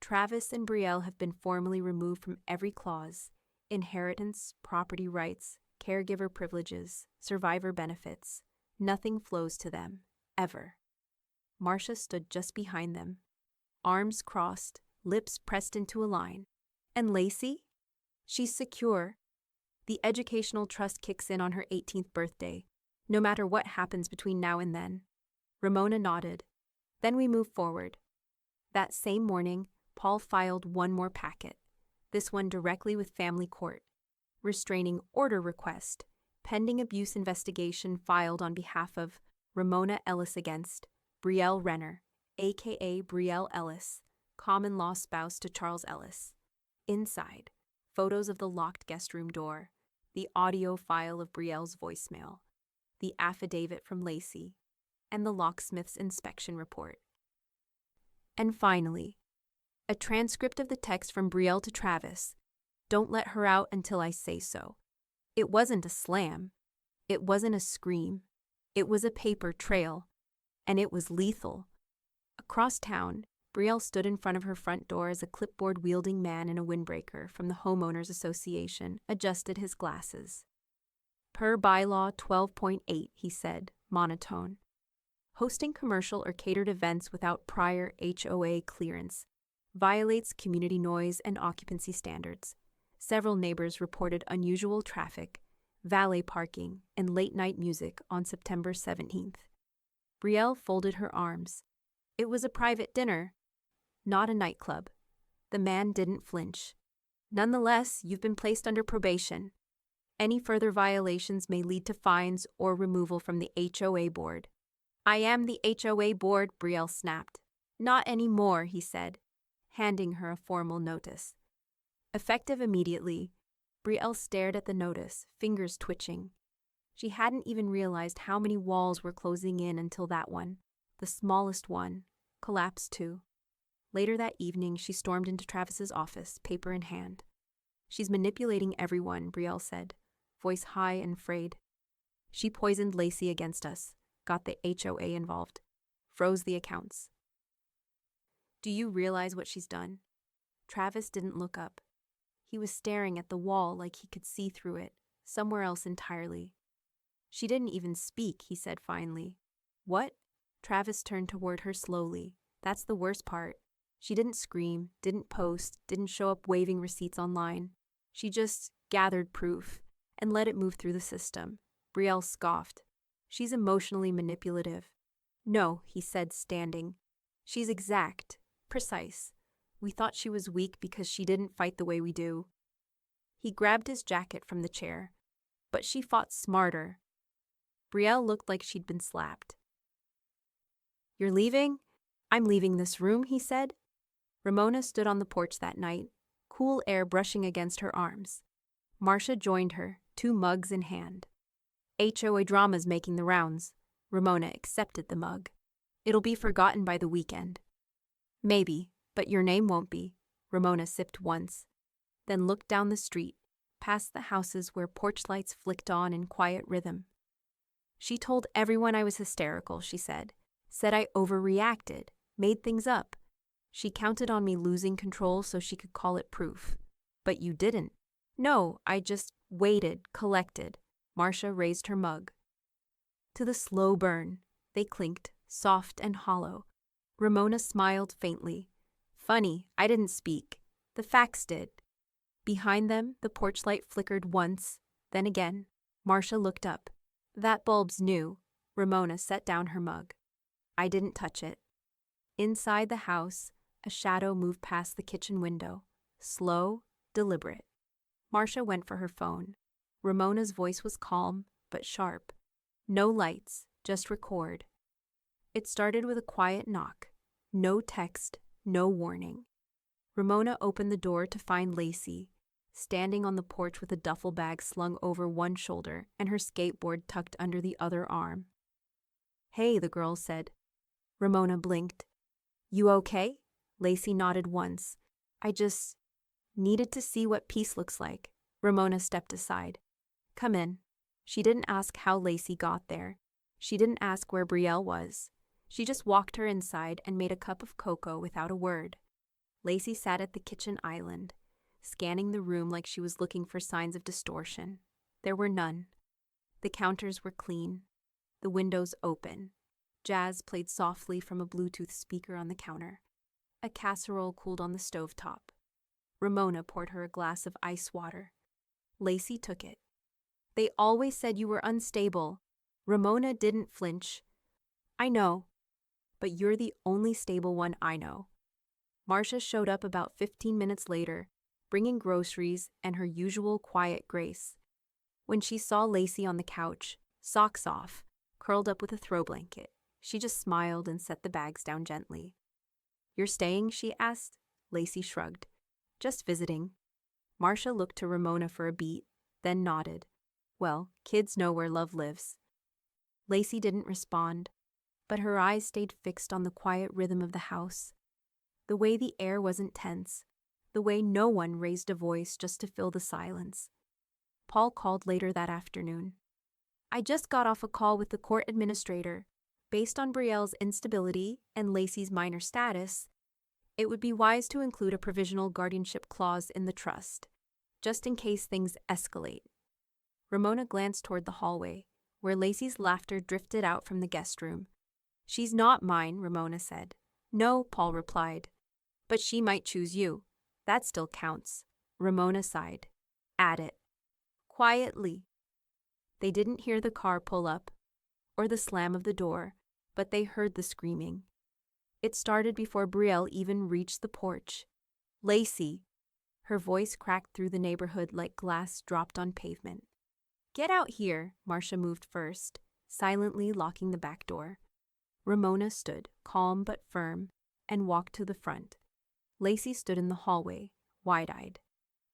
A: Travis and Brielle have been formally removed from every clause: inheritance, property rights, caregiver privileges, survivor benefits. Nothing flows to them, ever. Marcia stood just behind them, arms crossed, lips pressed into a line. And Lacey? She's secure. The educational trust kicks in on her 18th birthday, no matter what happens between now and then. Ramona nodded. Then we move forward. That same morning, Paul filed one more packet, this one directly with family court. Restraining order request, pending abuse investigation filed on behalf of Ramona Ellis against Brielle Renner, a.k.a. Brielle Ellis, common law spouse to Charles Ellis. Inside, photos of the locked guest room door, the audio file of Brielle's voicemail, the affidavit from Lacey, and the locksmith's inspection report. And finally, a transcript of the text from Brielle to Travis. Don't let her out until I say so. It wasn't a slam. It wasn't a scream. It was a paper trail. And it was lethal. Across town, Brielle stood in front of her front door as a clipboard-wielding man in a windbreaker from the Homeowners Association adjusted his glasses. Per bylaw 12.8, he said, monotone. Hosting commercial or catered events without prior HOA clearance violates community noise and occupancy standards. Several neighbors reported unusual traffic, valet parking, and late-night music on September 17th. Brielle folded her arms. It was a private dinner, not a nightclub. The man didn't flinch. Nonetheless, you've been placed under probation. Any further violations may lead to fines or removal from the HOA board. I am the HOA board, Brielle snapped. Not anymore, he said, handing her a formal notice. Effective immediately, Brielle stared at the notice, fingers twitching. She hadn't even realized how many walls were closing in until that one, the smallest one, collapsed too. Later that evening, she stormed into Travis's office, paper in hand. She's manipulating everyone, Brielle said, voice high and frayed. She poisoned Lacey against us, got the HOA involved, froze the accounts. Do you realize what she's done? Travis didn't look up. He was staring at the wall like he could see through it, somewhere else entirely. She didn't even speak, he said finally. What? Travis turned toward her slowly. That's the worst part. She didn't scream, didn't post, didn't show up waving receipts online. She just gathered proof and let it move through the system. Brielle scoffed. She's emotionally manipulative. No, he said, standing. She's exact, precise. We thought she was weak because she didn't fight the way we do. He grabbed his jacket from the chair. But she fought smarter. Brielle looked like she'd been slapped. You're leaving? I'm leaving this room, he said. Ramona stood on the porch that night, cool air brushing against her arms. Marcia joined her, 2 mugs in hand. HOA drama's making the rounds. Ramona accepted the mug. It'll be forgotten by the weekend. Maybe, but your name won't be. Ramona sipped once, then looked down the street, past the houses where porch lights flicked on in quiet rhythm. She told everyone I was hysterical, she said. Said I overreacted, made things up. She counted on me losing control so she could call it proof. But you didn't. No, I just waited, collected. Marcia raised her mug. To the slow burn, they clinked, soft and hollow. Ramona smiled faintly. Funny, I didn't speak. The facts did. Behind them, the porch light flickered once, then again. Marcia looked up. That bulb's new. Ramona set down her mug. I didn't touch it. Inside the house, a shadow moved past the kitchen window. Slow, deliberate. Marcia went for her phone. Ramona's voice was calm, but sharp. No lights, just record. It started with a quiet knock. No text, no warning. Ramona opened the door to find Lacey, standing on the porch with a duffel bag slung over one shoulder and her skateboard tucked under the other arm. Hey, the girl said. Ramona blinked. You okay? Lacey nodded once. I just needed to see what peace looks like. Ramona stepped aside. Come in. She didn't ask how Lacey got there. She didn't ask where Brielle was. She just walked her inside and made a cup of cocoa without a word. Lacey sat at the kitchen island, scanning the room like she was looking for signs of distortion. There were none. The counters were clean, the windows open. Jazz played softly from a Bluetooth speaker on the counter. A casserole cooled on the stovetop. Ramona poured her a glass of ice water. Lacey took it. They always said you were unstable. Ramona didn't flinch. I know, but you're the only stable one I know. Marcia showed up about 15 minutes later, bringing groceries and her usual quiet grace. When she saw Lacey on the couch, socks off, curled up with a throw blanket, she just smiled and set the bags down gently. You're staying? She asked. Lacey shrugged. Just visiting. Marcia looked to Ramona for a beat, then nodded. Well, kids know where love lives. Lacey didn't respond, but her eyes stayed fixed on the quiet rhythm of the house. The way the air wasn't tense, the way no one raised a voice just to fill the silence. Paul called later that afternoon. I just got off a call with the court administrator. Based on Brielle's instability and Lacey's minor status, It would be wise to include a provisional guardianship clause in the trust, just in case things escalate. Ramona glanced toward the hallway, where Lacey's laughter drifted out from the guest room. "She's not mine," Ramona said. "No," Paul replied. "But she might choose you. That still counts." Ramona sighed. "Add it." Quietly. They didn't hear the car pull up, or the slam of the door, but they heard the screaming. It started before Brielle even reached the porch. "Lacey!" Her voice cracked through the neighborhood like glass dropped on pavement. "Get out here!" Marcia moved first, silently locking the back door. Ramona stood, calm but firm, and walked to the front. Lacey stood in the hallway, wide-eyed.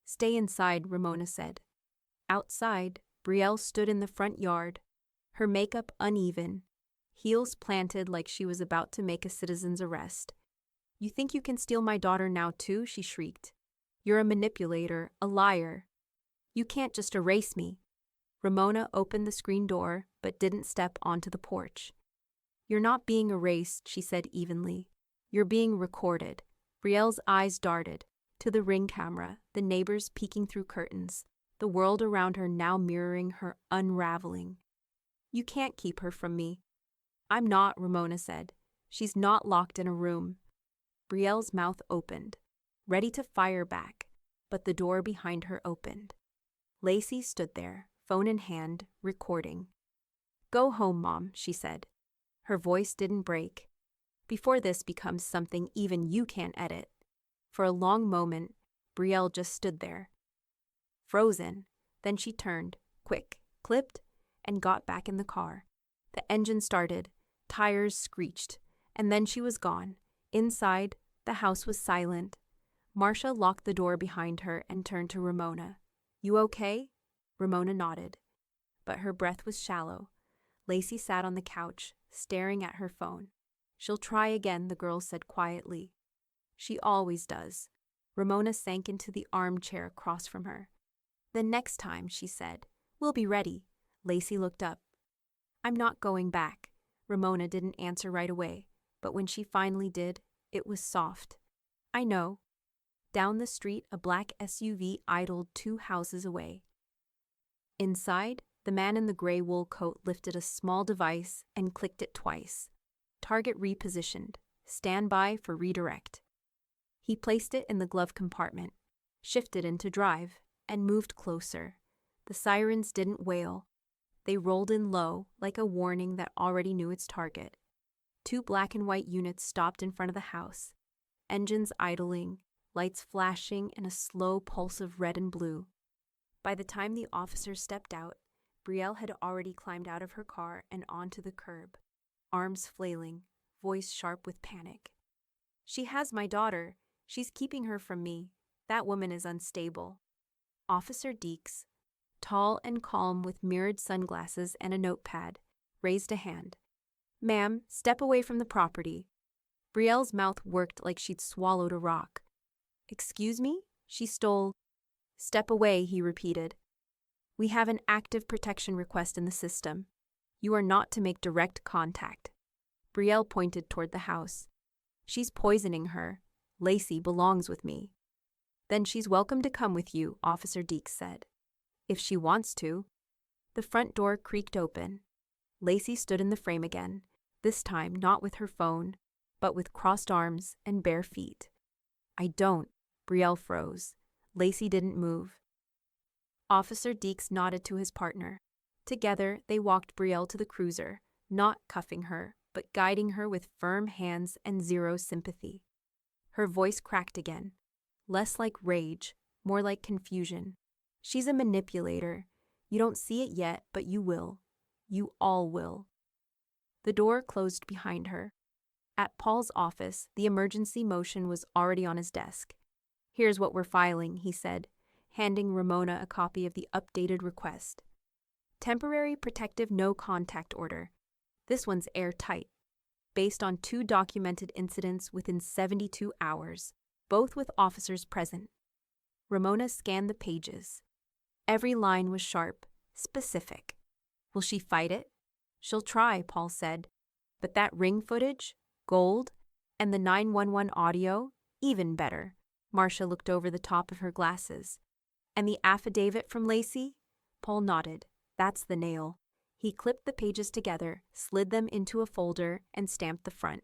A: "Stay inside," Ramona said. Outside, Brielle stood in the front yard, her makeup uneven, heels planted like she was about to make a citizen's arrest. "You think you can steal my daughter now too?" she shrieked. "You're a manipulator, a liar. You can't just erase me." Ramona opened the screen door, but didn't step onto the porch. "You're not being erased," she said evenly. "You're being recorded." Brielle's eyes darted to the Ring camera, the neighbors peeking through curtains, the world around her now mirroring her unraveling. "You can't keep her from me." "I'm not," Ramona said. "She's not locked in a room." Brielle's mouth opened, ready to fire back, but the door behind her opened. Lacey stood there, phone in hand, recording. "Go home, Mom," she said. Her voice didn't break. "Before this becomes something even you can't edit." For a long moment, Brielle just stood there, frozen. Then she turned, quick, clipped, and got back in the car. The engine started, tires screeched, and then she was gone. Inside, the house was silent. Marcia locked the door behind her and turned to Ramona. "You okay?" Ramona nodded, but her breath was shallow. Lacey sat on the couch, staring at her phone. "She'll try again," the girl said quietly. "She always does." Ramona sank into the armchair across from her. "The next time," she said, "we'll be ready." Lacey looked up. "I'm not going back." Ramona didn't answer right away, but when she finally did, it was soft. "I know." Down the street, a black SUV idled 2 houses away. Inside, the man in the gray wool coat lifted a small device and clicked it twice. Target repositioned. Stand by for redirect. He placed it in the glove compartment, shifted into drive, and moved closer. The sirens didn't wail. They rolled in low, like a warning that already knew its target. 2 black and white units stopped in front of the house, engines idling, lights flashing in a slow pulse of red and blue. By the time the officers stepped out, Brielle had already climbed out of her car and onto the curb, arms flailing, voice sharp with panic. "She has my daughter. She's keeping her from me. That woman is unstable." Officer Deeks, tall and calm with mirrored sunglasses and a notepad, raised a hand. "Ma'am, step away from the property." Brielle's mouth worked like she'd swallowed a rock. "Excuse me?" She stole. "Step away," he repeated. "We have an active protection request in the system. You are not to make direct contact." Brielle pointed toward the house. "She's poisoning her. Lacey belongs with me." "Then she's welcome to come with you," Officer Deeks said. "If she wants to." The front door creaked open. Lacey stood in the frame again, this time not with her phone, but with crossed arms and bare feet. "I don't." Brielle froze. Lacey didn't move. Officer Deeks nodded to his partner. Together, they walked Brielle to the cruiser, not cuffing her, but guiding her with firm hands and zero sympathy. Her voice cracked again, less like rage, more like confusion. "She's a manipulator. You don't see it yet, but you will. You all will." The door closed behind her. At Paul's office, the emergency motion was already on his desk. "Here's what we're filing," he said, handing Ramona a copy of the updated request. "Temporary protective no contact order. This one's airtight. Based on 2 documented incidents within 72 hours, both with officers present." Ramona scanned the pages. Every line was sharp, specific. "Will she fight it?" "She'll try," Paul said. "But that Ring footage, gold, and the 911 audio, Even better. Marcia looked over the top of her glasses. And the affidavit from Lacey? Paul nodded. That's the nail. He clipped the pages together, slid them into a folder, and stamped the front.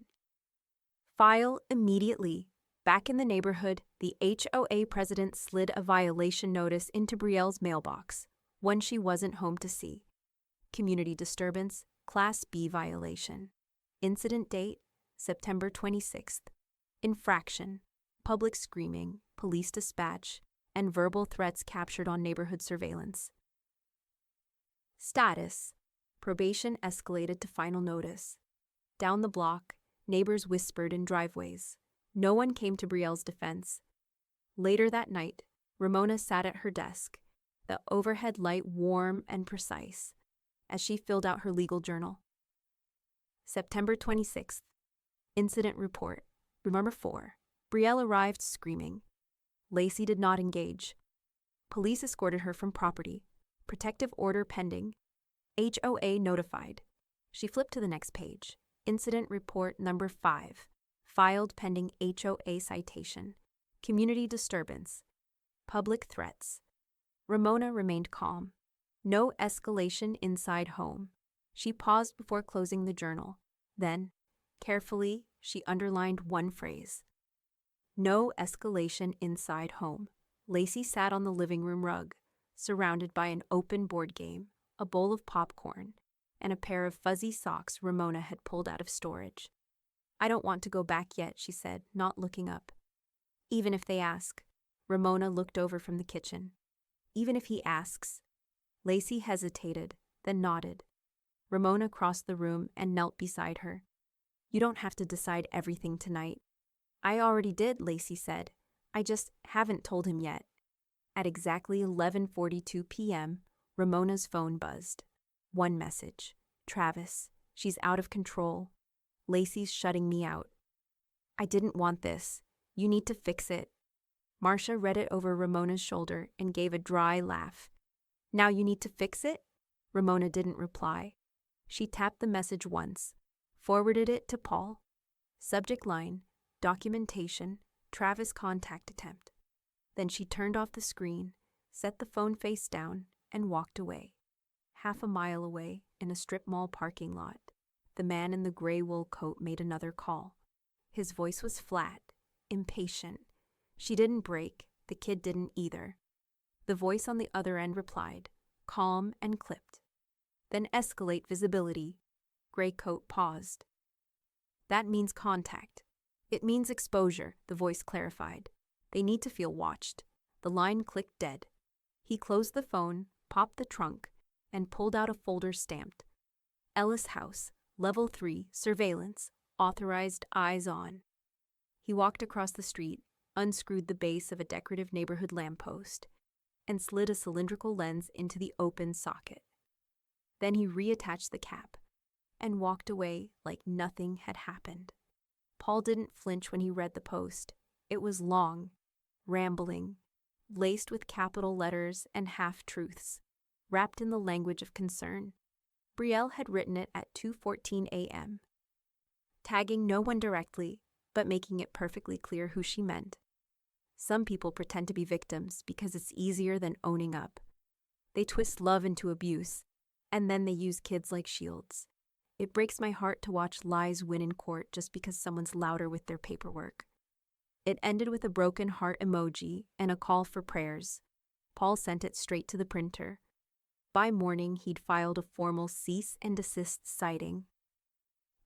A: File immediately. Back in the neighborhood, the HOA president slid a violation notice into Brielle's mailbox, one she wasn't home to see. Community disturbance, Class B violation. Incident date, September 26th. Infraction, public screaming, police dispatch, and verbal threats captured on neighborhood surveillance. Status, probation escalated to final notice. Down the block, neighbors whispered in driveways. No one came to Brielle's defense. Later that night, Ramona sat at her desk, the overhead light warm and precise, as she filled out her legal journal. September 26th. Incident report. Room number 4. Brielle arrived screaming. Lacey did not engage. Police escorted her from property. Protective order pending. HOA notified. She flipped to the next page. Incident report number 5. Filed pending HOA citation. Community disturbance. Public threats. Ramona remained calm. No escalation inside home. She paused before closing the journal. Then, carefully, she underlined one phrase. No escalation inside home. Lacey sat on the living room rug, surrounded by an open board game, a bowl of popcorn, and a pair of fuzzy socks Ramona had pulled out of storage. I don't want to go back yet, she said, not looking up. Even if they ask. Ramona looked over from the kitchen. Even if he asks. Lacey hesitated, then nodded. Ramona crossed the room and knelt beside her. You don't have to decide everything tonight. I already did, Lacey said. I just haven't told him yet. At exactly 11:42 p.m., Ramona's phone buzzed. One message. Travis, she's out of control. Lacey's shutting me out. I didn't want this. You need to fix it. Marcia read it over Ramona's shoulder and gave a dry laugh. Now you need to fix it? Ramona didn't reply. She tapped the message once, forwarded it to Paul. Subject line, documentation, Travis contact attempt. Then she turned off the screen, set the phone face down, and walked away. Half a mile away, in a strip mall parking lot, the man in the gray wool coat made another call. His voice was flat, impatient. She didn't break, the kid didn't either. The voice on the other end replied, calm and clipped. Then escalate visibility. Gray coat paused. That means contact. It means exposure, the voice clarified. They need to feel watched. The line clicked dead. He closed the phone, popped the trunk, and pulled out a folder stamped. Ellis House, Level 3, Surveillance, Authorized Eyes On. He walked across the street, unscrewed the base of a decorative neighborhood lamppost, and slid a cylindrical lens into the open socket. Then he reattached the cap and walked away like nothing had happened. Paul didn't flinch when he read the post. It was long, rambling, laced with capital letters and half-truths, wrapped in the language of concern. Brielle had written it at 2:14 a.m., tagging no one directly, but making it perfectly clear who she meant. Some people pretend to be victims because it's easier than owning up. They twist love into abuse, and then they use kids like shields. It breaks my heart to watch lies win in court just because someone's louder with their paperwork. It ended with a broken heart emoji and a call for prayers. Paul sent it straight to the printer. By morning, he'd filed a formal cease and desist citing.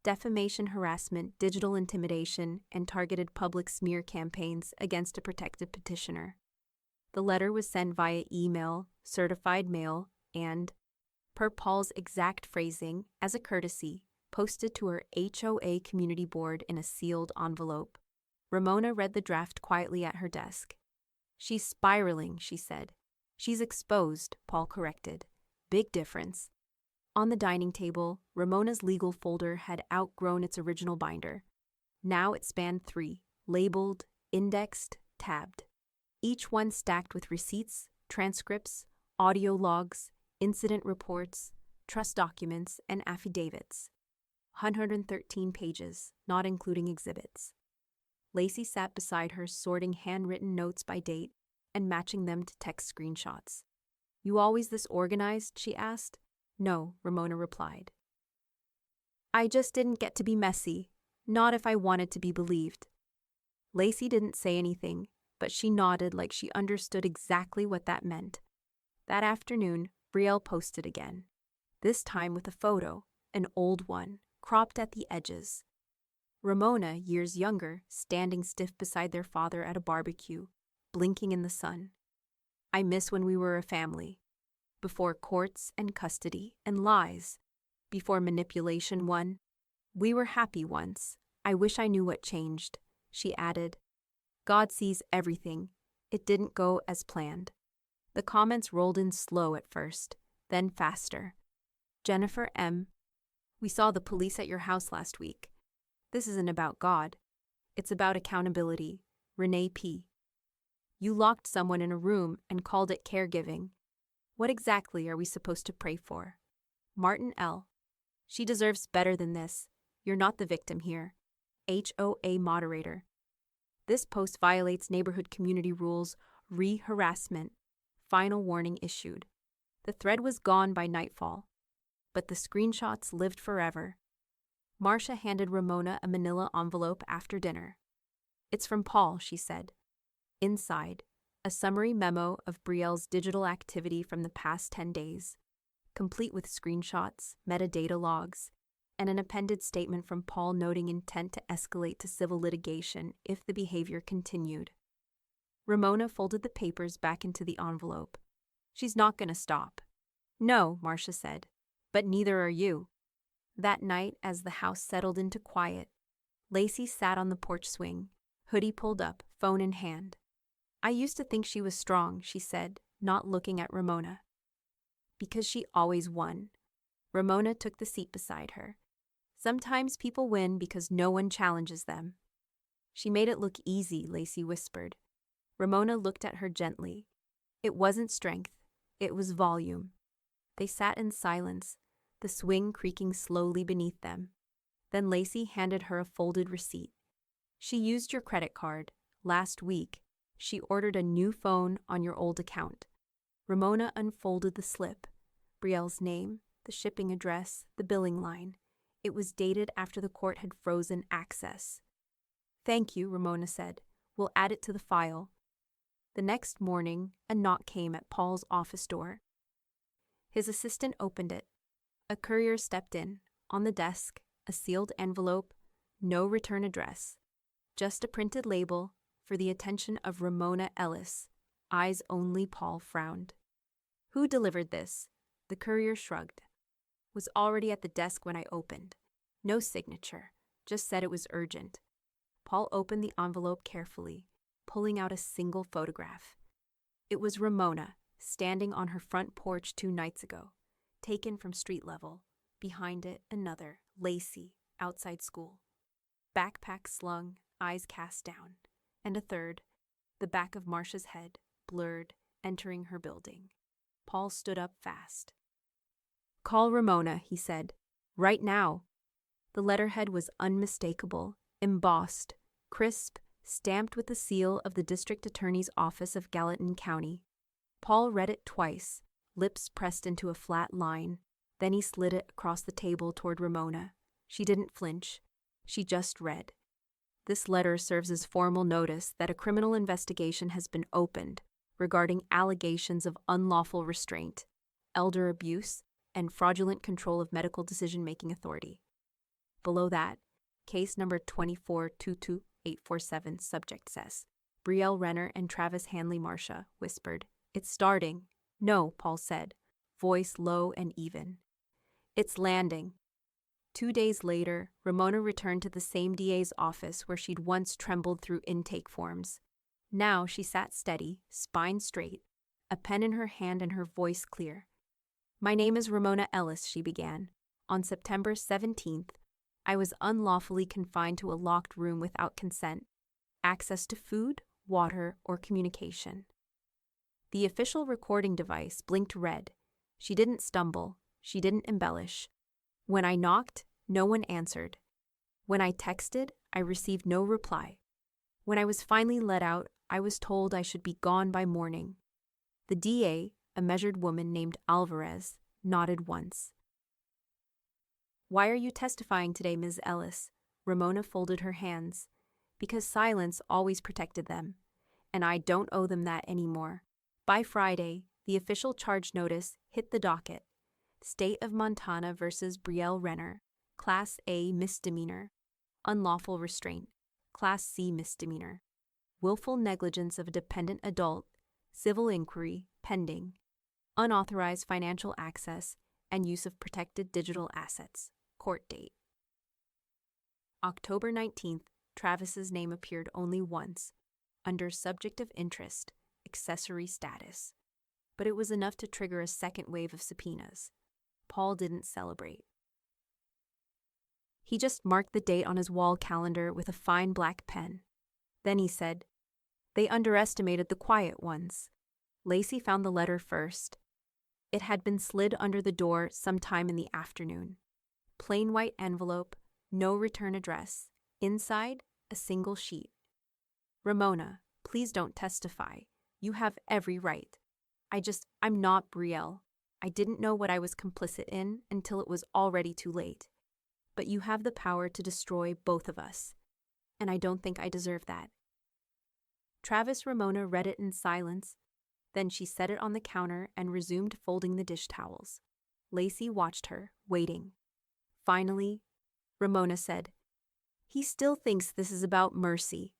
A: Defamation, harassment, digital intimidation, and targeted public smear campaigns against a protected petitioner. The letter was sent via email, certified mail, and, per Paul's exact phrasing, as a courtesy, posted to her HOA community board in a sealed envelope. Ramona read the draft quietly at her desk. She's spiraling, she said. She's exposed, Paul corrected. Big difference. On the dining table, Ramona's legal folder had outgrown its original binder. Now it spanned 3, labeled, indexed, tabbed. Each one stacked with receipts, transcripts, audio logs, incident reports, trust documents, and affidavits. 113 pages, not including exhibits. Lacey sat beside her, sorting handwritten notes by date and matching them to text screenshots. "You always this organized?" she asked. "No," Ramona replied. "I just didn't get to be messy. Not if I wanted to be believed." Lacey didn't say anything, but she nodded like she understood exactly what that meant. That afternoon, Brielle posted again, this time with a photo, an old one, cropped at the edges. Ramona, years younger, standing stiff beside their father at a barbecue, blinking in the sun. "I miss when we were a family. Before courts and custody and lies. Before manipulation won. We were happy once. I wish I knew what changed," she added. "God sees everything. It didn't go as planned." The comments rolled in slow at first, then faster. Jennifer M. "We saw the police at your house last week. This isn't about God. It's about accountability." Renee P. "You locked someone in a room and called it caregiving. What exactly are we supposed to pray for?" Martin L. "She deserves better than this. You're not the victim here." HOA moderator. "This post violates neighborhood community rules. Harassment. Final warning issued." The thread was gone by nightfall, but the screenshots lived forever. Marcia handed Ramona a manila envelope after dinner. "It's from Paul," she said. Inside, a summary memo of Brielle's digital activity from the past 10 days, complete with screenshots, metadata logs, and an appended statement from Paul noting intent to escalate to civil litigation if the behavior continued. Ramona folded the papers back into the envelope. "She's not going to stop." "No," Marcia said, "but neither are you." That night, as the house settled into quiet, Lacey sat on the porch swing, hoodie pulled up, phone in hand. "I used to think she was strong," she said, not looking at Ramona. "Because she always won." Ramona took the seat beside her. "Sometimes people win because no one challenges them." "She made it look easy," Lacey whispered. Ramona looked at her gently. It wasn't strength, it was volume. They sat in silence, the swing creaking slowly beneath them. Then Lacey handed her a folded receipt. "She used your credit card. Last week, she ordered a new phone on your old account." Ramona unfolded the slip. Brielle's name, the shipping address, the billing line. It was dated after the court had frozen access. "Thank you," Ramona said. "We'll add it to the file." The next morning, a knock came at Paul's office door. His assistant opened it. A courier stepped in. On the desk, a sealed envelope, no return address. Just a printed label, "For the attention of Ramona Ellis." Eyes only. Paul frowned. "Who delivered this?" The courier shrugged. "Was already at the desk when I opened. No signature, just said it was urgent." Paul opened the envelope carefully, pulling out a single photograph. It was Ramona, standing on her front porch 2 nights ago, taken from street level. Behind it, another, Lacey, outside school. Backpack slung, eyes cast down. And a third, the back of Marcia's head, blurred, entering her building. Paul stood up fast. "Call Ramona," he said. "Right now." The letterhead was unmistakable, embossed, crisp, stamped with the seal of the district attorney's office of Gallatin County. Paul read it twice, lips pressed into a flat line. Then he slid it across the table toward Ramona. She didn't flinch. She just read. "This letter serves as formal notice that a criminal investigation has been opened regarding allegations of unlawful restraint, elder abuse, and fraudulent control of medical decision-making authority." Below that, case number 2422847, subject says, Brielle Renner and Travis Hanley. Marcia whispered. "It's starting." "No," Paul said, voice low and even. "It's landing." 2 days later, Ramona returned to the same DA's office where she'd once trembled through intake forms. Now she sat steady, spine straight, a pen in her hand and her voice clear. "My name is Ramona Ellis," she began. "On September 17th, I was unlawfully confined to a locked room without consent, access to food, water, or communication." The official recording device blinked red. She didn't stumble. She didn't embellish. "When I knocked, no one answered. When I texted, I received no reply. When I was finally let out, I was told I should be gone by morning. The DA, a measured woman named Alvarez, nodded once. "Why are you testifying today, Ms. Ellis?" Ramona folded her hands. "Because silence always protected them, and I don't owe them that anymore." By Friday, the official charge notice hit the docket. State of Montana versus Brielle Renner, Class A misdemeanor. Unlawful restraint, Class C misdemeanor. Willful negligence of a dependent adult, civil inquiry, pending. Unauthorized financial access and use of protected digital assets. Court date. October 19th, Travis's name appeared only once, under subject of interest, accessory status. But it was enough to trigger a second wave of subpoenas. Paul didn't celebrate. He just marked the date on his wall calendar with a fine black pen. Then he said, "They underestimated the quiet ones." Lacey found the letter first. It had been slid under the door sometime in the afternoon. Plain white envelope, no return address. Inside, a single sheet. "Ramona, please don't testify. You have every right. I'm not Brielle. I didn't know what I was complicit in until it was already too late. But you have the power to destroy both of us, and I don't think I deserve that." Travis Ramona read it in silence. Then she set it on the counter and resumed folding the dish towels. Lacey watched her, waiting. Finally, Ramona said, "He still thinks this is about mercy."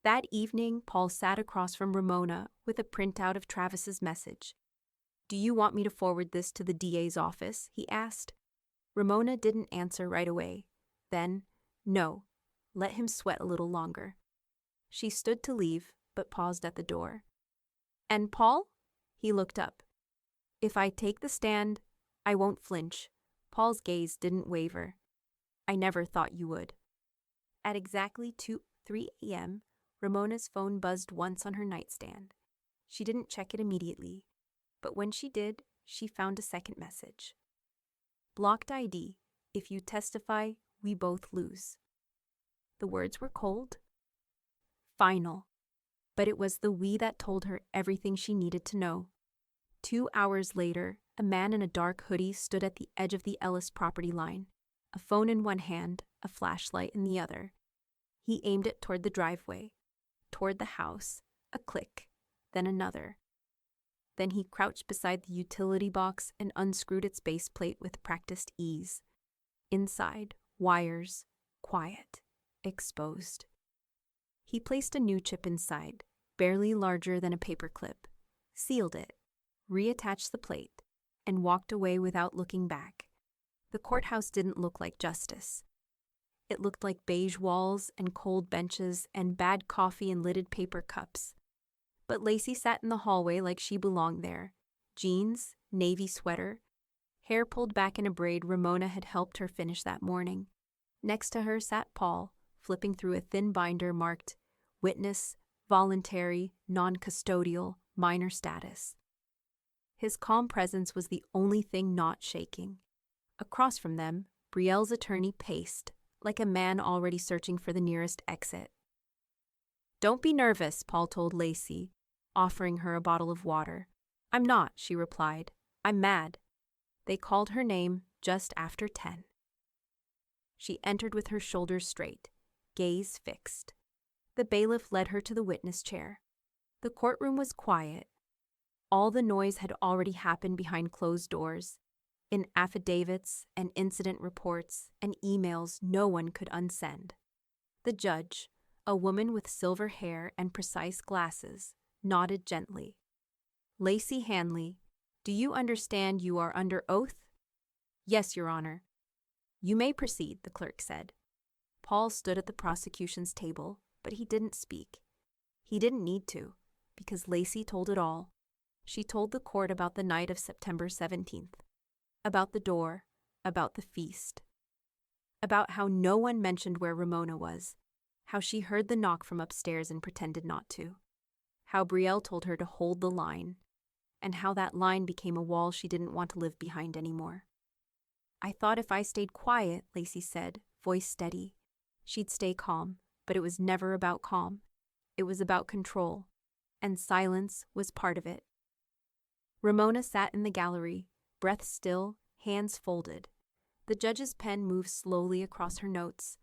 A: That evening, Paul sat across from Ramona with a printout of Travis's message. "Do you want me to forward this to the DA's office?" he asked. Ramona didn't answer right away. Then, "No, let him sweat a little longer." She stood to leave, but paused at the door. "And Paul?" He looked up. "If I take the stand, I won't flinch." Paul's gaze didn't waver. "I never thought you would." At exactly 3 a.m., Ramona's phone buzzed once on her nightstand. She didn't check it immediately, but when she did, she found a second message. "Blocked ID. If you testify, we both lose." The words were cold, final, but it was the "we" that told her everything she needed to know. 2 hours later, a man in a dark hoodie stood at the edge of the Ellis property line, a phone in one hand, a flashlight in the other. He aimed it toward the driveway, toward the house, a click, then another. Then he crouched beside the utility box and unscrewed its base plate with practiced ease. Inside, wires, quiet, exposed. He placed a new chip inside, barely larger than a paperclip, sealed it, reattached the plate, and walked away without looking back. The courthouse didn't look like justice. It looked like beige walls and cold benches and bad coffee in lidded paper cups. But Lacey sat in the hallway like she belonged there. Jeans, navy sweater, hair pulled back in a braid Ramona had helped her finish that morning. Next to her sat Paul, flipping through a thin binder marked Witness, Voluntary, Non-Custodial, Minor Status. His calm presence was the only thing not shaking. Across from them, Brielle's attorney paced, like a man already searching for the nearest exit. "Don't be nervous," Paul told Lacey, offering her a bottle of water. "I'm not," she replied. "I'm mad." They called her name just after 10. She entered with her shoulders straight, gaze fixed. The bailiff led her to the witness chair. The courtroom was quiet. All the noise had already happened behind closed doors, in affidavits and incident reports and emails no one could unsend. The judge, a woman with silver hair and precise glasses, nodded gently. "Lacey Hanley, do you understand you are under oath?" "Yes, Your Honor." "You may proceed," the clerk said. Paul stood at the prosecution's table, but he didn't speak. He didn't need to, because Lacey told it all. She told the court about the night of September 17th, about the door, about the feast, about how no one mentioned where Ramona was, how she heard the knock from upstairs and pretended not to, how Brielle told her to hold the line, and how that line became a wall she didn't want to live behind anymore. "I thought if I stayed quiet," Lacey said, voice steady, "she'd stay calm, but it was never about calm. It was about control, and silence was part of it. Ramona sat in the gallery, breath still, hands folded. The judge's pen moved slowly across her notes.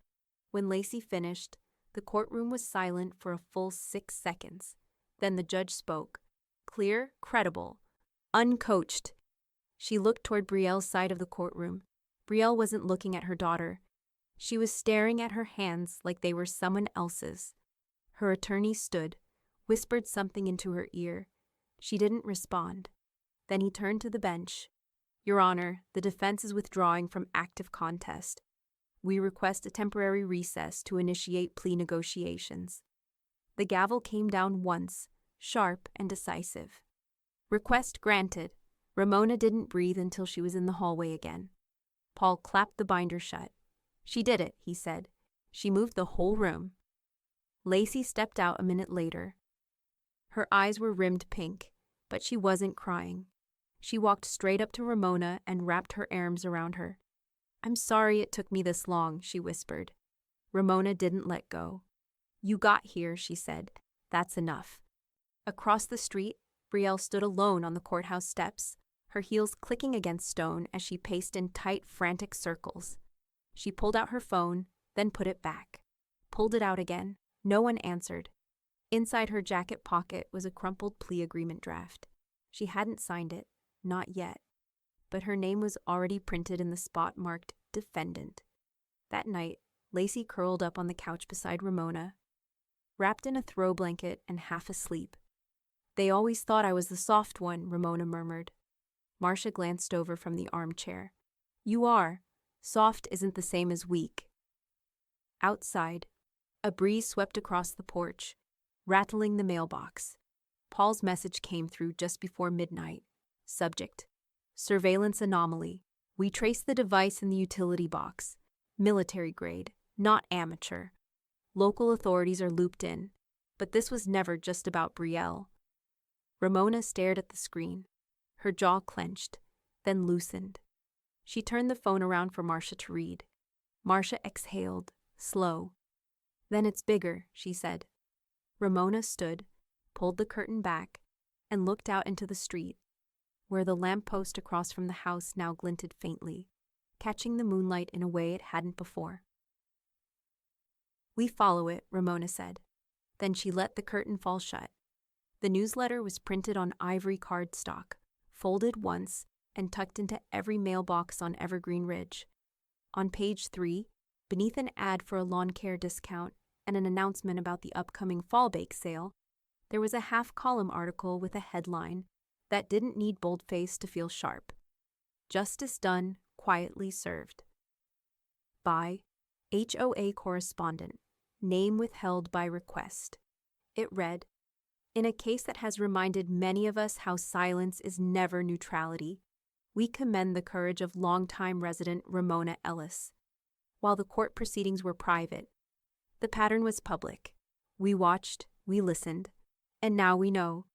A: When Lacey finished, the courtroom was silent for a full 6 seconds. Then the judge spoke. Clear, credible, uncoached. She looked toward Brielle's side of the courtroom. Brielle wasn't looking at her daughter. She was staring at her hands like they were someone else's. Her attorney stood, whispered something into her ear. She didn't respond. Then he turned to the bench. Your Honor, the defense is withdrawing from active contest. We request a temporary recess to initiate plea negotiations. The gavel came down once, sharp and decisive. Request granted. Ramona didn't breathe until she was in the hallway again. Paul clapped the binder shut. She did it, he said. She moved the whole room. Lacey stepped out a minute later. Her eyes were rimmed pink, but she wasn't crying. She walked straight up to Ramona and wrapped her arms around her. I'm sorry it took me this long, she whispered. Ramona didn't let go. You got here, she said. That's enough. Across the street, Brielle stood alone on the courthouse steps, her heels clicking against stone as she paced in tight, frantic circles. She pulled out her phone, then put it back. Pulled it out again. No one answered. Inside her jacket pocket was a crumpled plea agreement draft. She hadn't signed it, not yet. But her name was already printed in the spot marked Defendant. That night, Lacey curled up on the couch beside Ramona, wrapped in a throw blanket and half asleep. They always thought I was the soft one, Ramona murmured. Marcia glanced over from the armchair. You are. Soft isn't the same as weak. Outside, a breeze swept across the porch, rattling the mailbox. Paul's message came through just before midnight. Subject: Surveillance anomaly. We traced the device in the utility box. Military grade, not amateur. Local authorities are looped in. But this was never just about Brielle. Ramona stared at the screen. Her jaw clenched, then loosened. She turned the phone around for Marcia to read. Marcia exhaled, slow. Then it's bigger, she said. Ramona stood, pulled the curtain back, and looked out into the street, where the lamppost across from the house now glinted faintly, catching the moonlight in a way it hadn't before. We follow it, Ramona said. Then she let the curtain fall shut. The newsletter was printed on ivory cardstock, folded once, and tucked into every mailbox on Evergreen Ridge. On page 3, beneath an ad for a lawn care discount and an announcement about the upcoming fall bake sale, there was a half-column article with a headline that didn't need boldface to feel sharp. Justice done, quietly served. By HOA correspondent, name withheld by request. It read, in a case that has reminded many of us how silence is never neutrality, we commend the courage of longtime resident Ramona Ellis. While the court proceedings were private, the pattern was public. We watched, we listened, and now we know.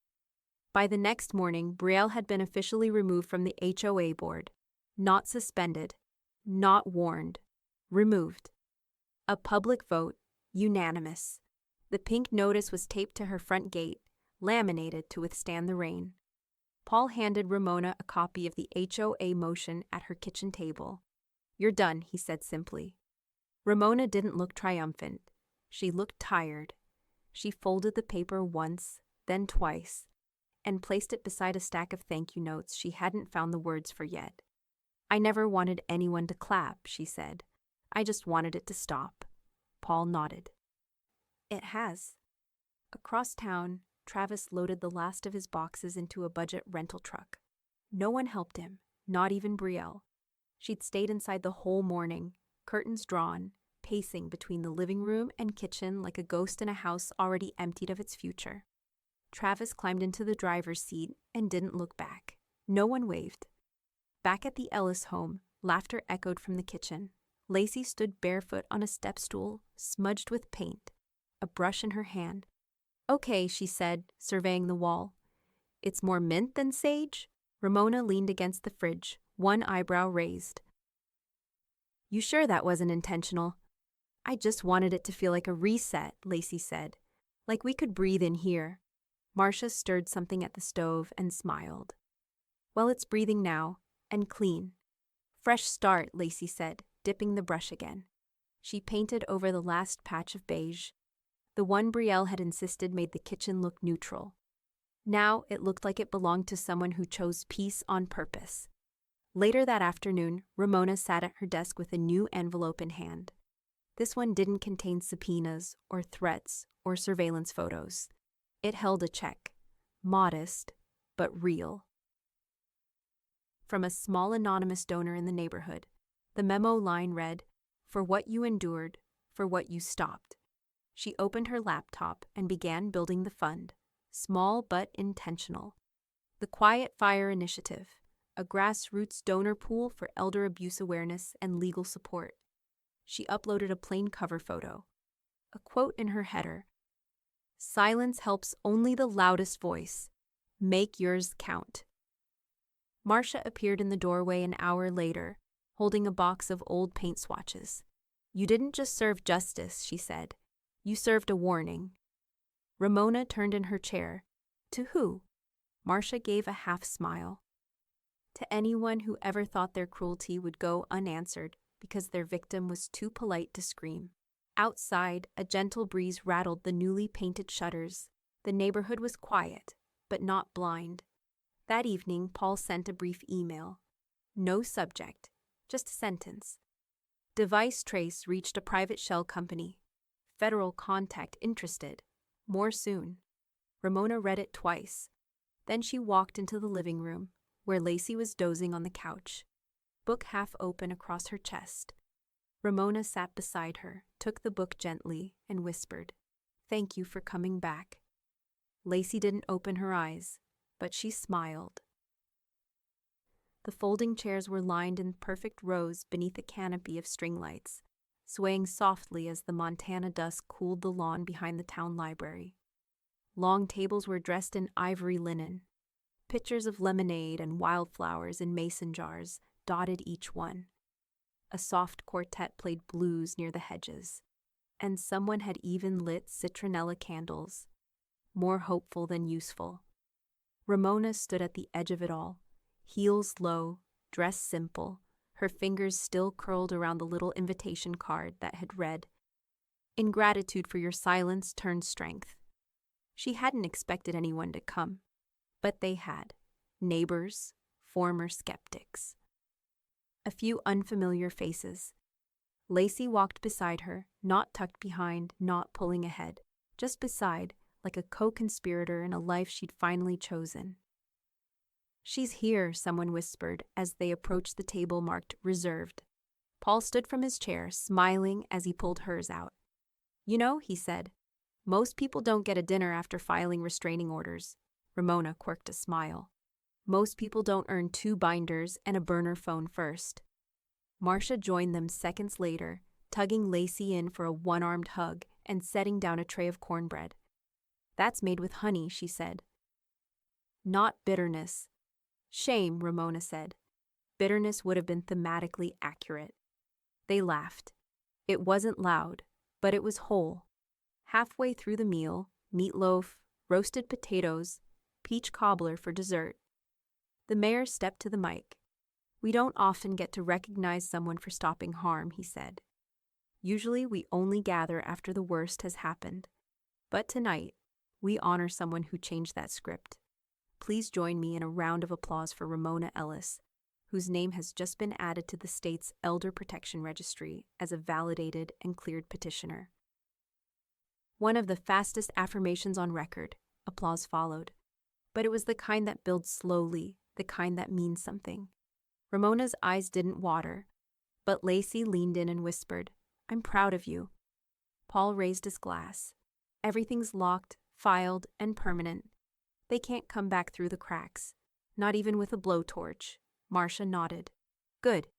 A: By the next morning, Brielle had been officially removed from the HOA board. Not suspended, not warned, removed. A public vote, unanimous. The pink notice was taped to her front gate, laminated to withstand the rain. Paul handed Ramona a copy of the HOA motion at her kitchen table. You're done, he said simply. Ramona didn't look triumphant. She looked tired. She folded the paper once, then twice, and placed it beside a stack of thank you notes she hadn't found the words for yet. I never wanted anyone to clap, she said. I just wanted it to stop. Paul nodded. It has. Across town, Travis loaded the last of his boxes into a budget rental truck. No one helped him, not even Brielle. She'd stayed inside the whole morning, curtains drawn, pacing between the living room and kitchen like a ghost in a house already emptied of its future. Travis climbed into the driver's seat and didn't look back. No one waved. Back at the Ellis home, laughter echoed from the kitchen. Lacey stood barefoot on a step stool, smudged with paint, a brush in her hand. Okay, she said, surveying the wall. It's more mint than sage? Ramona leaned against the fridge, one eyebrow raised. You sure that wasn't intentional? I just wanted it to feel like a reset, Lacey said. Like we could breathe in here. Marcia stirred something at the stove and smiled. Well, it's breathing now, and clean. Fresh start, Lacey said, dipping the brush again. She painted over the last patch of beige. The one Brielle had insisted made the kitchen look neutral. Now it looked like it belonged to someone who chose peace on purpose. Later that afternoon, Ramona sat at her desk with a new envelope in hand. This one didn't contain subpoenas or threats or surveillance photos. It held a check. Modest, but real. From a small anonymous donor in the neighborhood, the memo line read, "For what you endured, for what you stopped." She opened her laptop and began building the fund, small but intentional. The Quiet Fire Initiative, a grassroots donor pool for elder abuse awareness and legal support. She uploaded a plain cover photo. A quote in her header, "Silence helps only the loudest voice. Make yours count." Marcia appeared in the doorway an hour later, holding a box of old paint swatches. "You didn't just serve justice," she said. "You served a warning." Ramona turned in her chair. "To who?" Marcia gave a half smile. "To anyone who ever thought their cruelty would go unanswered because their victim was too polite to scream." Outside, a gentle breeze rattled the newly painted shutters. The neighborhood was quiet, but not blind. That evening, Paul sent a brief email. No subject, just a sentence. Device trace reached a private shell company. Federal contact interested. More soon. Ramona read it twice. Then she walked into the living room, where Lacey was dozing on the couch, book half open across her chest. Ramona sat beside her, took the book gently, and whispered, "Thank you for coming back." Lacey didn't open her eyes, but she smiled. The folding chairs were lined in perfect rows beneath a canopy of string lights, swaying softly as the Montana dusk cooled the lawn behind the town library. Long tables were dressed in ivory linen. Pitchers of lemonade and wildflowers in mason jars dotted each one. A soft quartet played blues near the hedges, and someone had even lit citronella candles, more hopeful than useful. Ramona stood at the edge of it all, heels low, dress simple, her fingers still curled around the little invitation card that had read, "In gratitude for your silence turned strength." She hadn't expected anyone to come, but they had. Neighbors, former skeptics. A few unfamiliar faces. Lacey walked beside her, not tucked behind, not pulling ahead, just beside, like a co-conspirator in a life she'd finally chosen. "She's here," someone whispered as they approached the table marked "Reserved." Paul stood from his chair, smiling as he pulled hers out. "You know," he said, "most people don't get a dinner after filing restraining orders." Ramona quirked a smile. "Most people don't earn 2 binders and a burner phone first." Marcia joined them seconds later, tugging Lacey in for a one-armed hug and setting down a tray of cornbread. "That's made with honey," she said. "Not bitterness." "Shame," Ramona said. Bitterness would have been thematically accurate. They laughed. It wasn't loud, but it was whole. Halfway through the meal, meatloaf, roasted potatoes, peach cobbler for dessert. The mayor stepped to the mic. "We don't often get to recognize someone for stopping harm," he said. "Usually we only gather after the worst has happened. But tonight, we honor someone who changed that script. Please join me in a round of applause for Ramona Ellis, whose name has just been added to the state's Elder Protection Registry as a validated and cleared petitioner." One of the fastest affirmations on record, applause followed. But it was the kind that builds slowly, the kind that means something. Ramona's eyes didn't water, but Lacey leaned in and whispered, "I'm proud of you." Paul raised his glass. "Everything's locked, filed, and permanent. They can't come back through the cracks, not even with a blowtorch." Marcia nodded. "Good,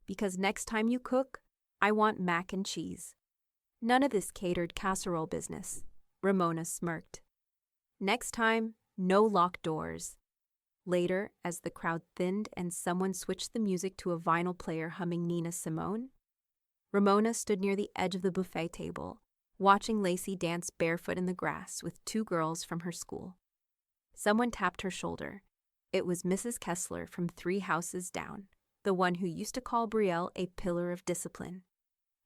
A: because next time you cook, I want mac and cheese." "None of this catered casserole business," Ramona smirked. "Next time, no locked doors." Later, as the crowd thinned and someone switched the music to a vinyl player humming Nina Simone, Ramona stood near the edge of the buffet table, watching Lacey dance barefoot in the grass with two girls from her school. Someone tapped her shoulder. It was Mrs. Kessler from 3 houses down, the one who used to call Brielle a pillar of discipline.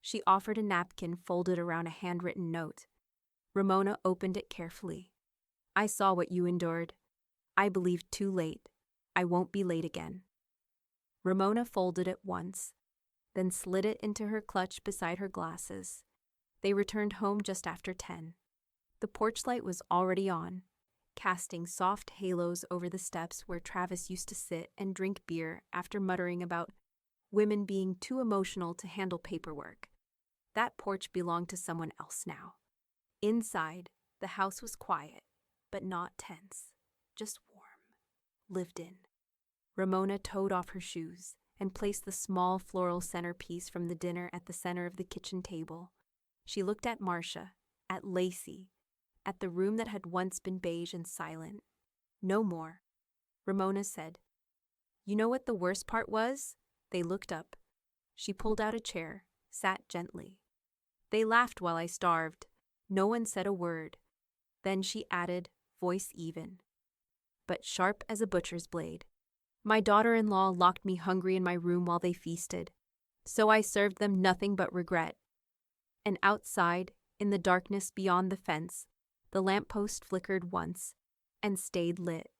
A: She offered a napkin folded around a handwritten note. Ramona opened it carefully. I saw what you endured. I believed too late. I won't be late again. Ramona folded it once, then slid it into her clutch beside her glasses. They returned home just after 10. The porch light was already on, casting soft halos over the steps where Travis used to sit and drink beer after muttering about women being too emotional to handle paperwork. That porch belonged to someone else now. Inside, the house was quiet, but not tense, just warm, lived in. Ramona toed off her shoes and placed the small floral centerpiece from the dinner at the center of the kitchen table. She looked at Marcia, at Lacey, at the room that had once been beige and silent. No more. Ramona said, "You know what the worst part was?" They looked up. She pulled out a chair, sat gently. "They laughed while I starved. No one said a word." Then she added, voice even, but sharp as a butcher's blade, "My daughter-in-law locked me hungry in my room while they feasted, so I served them nothing but regret." And outside, in the darkness beyond the fence, the lamppost flickered once and stayed lit.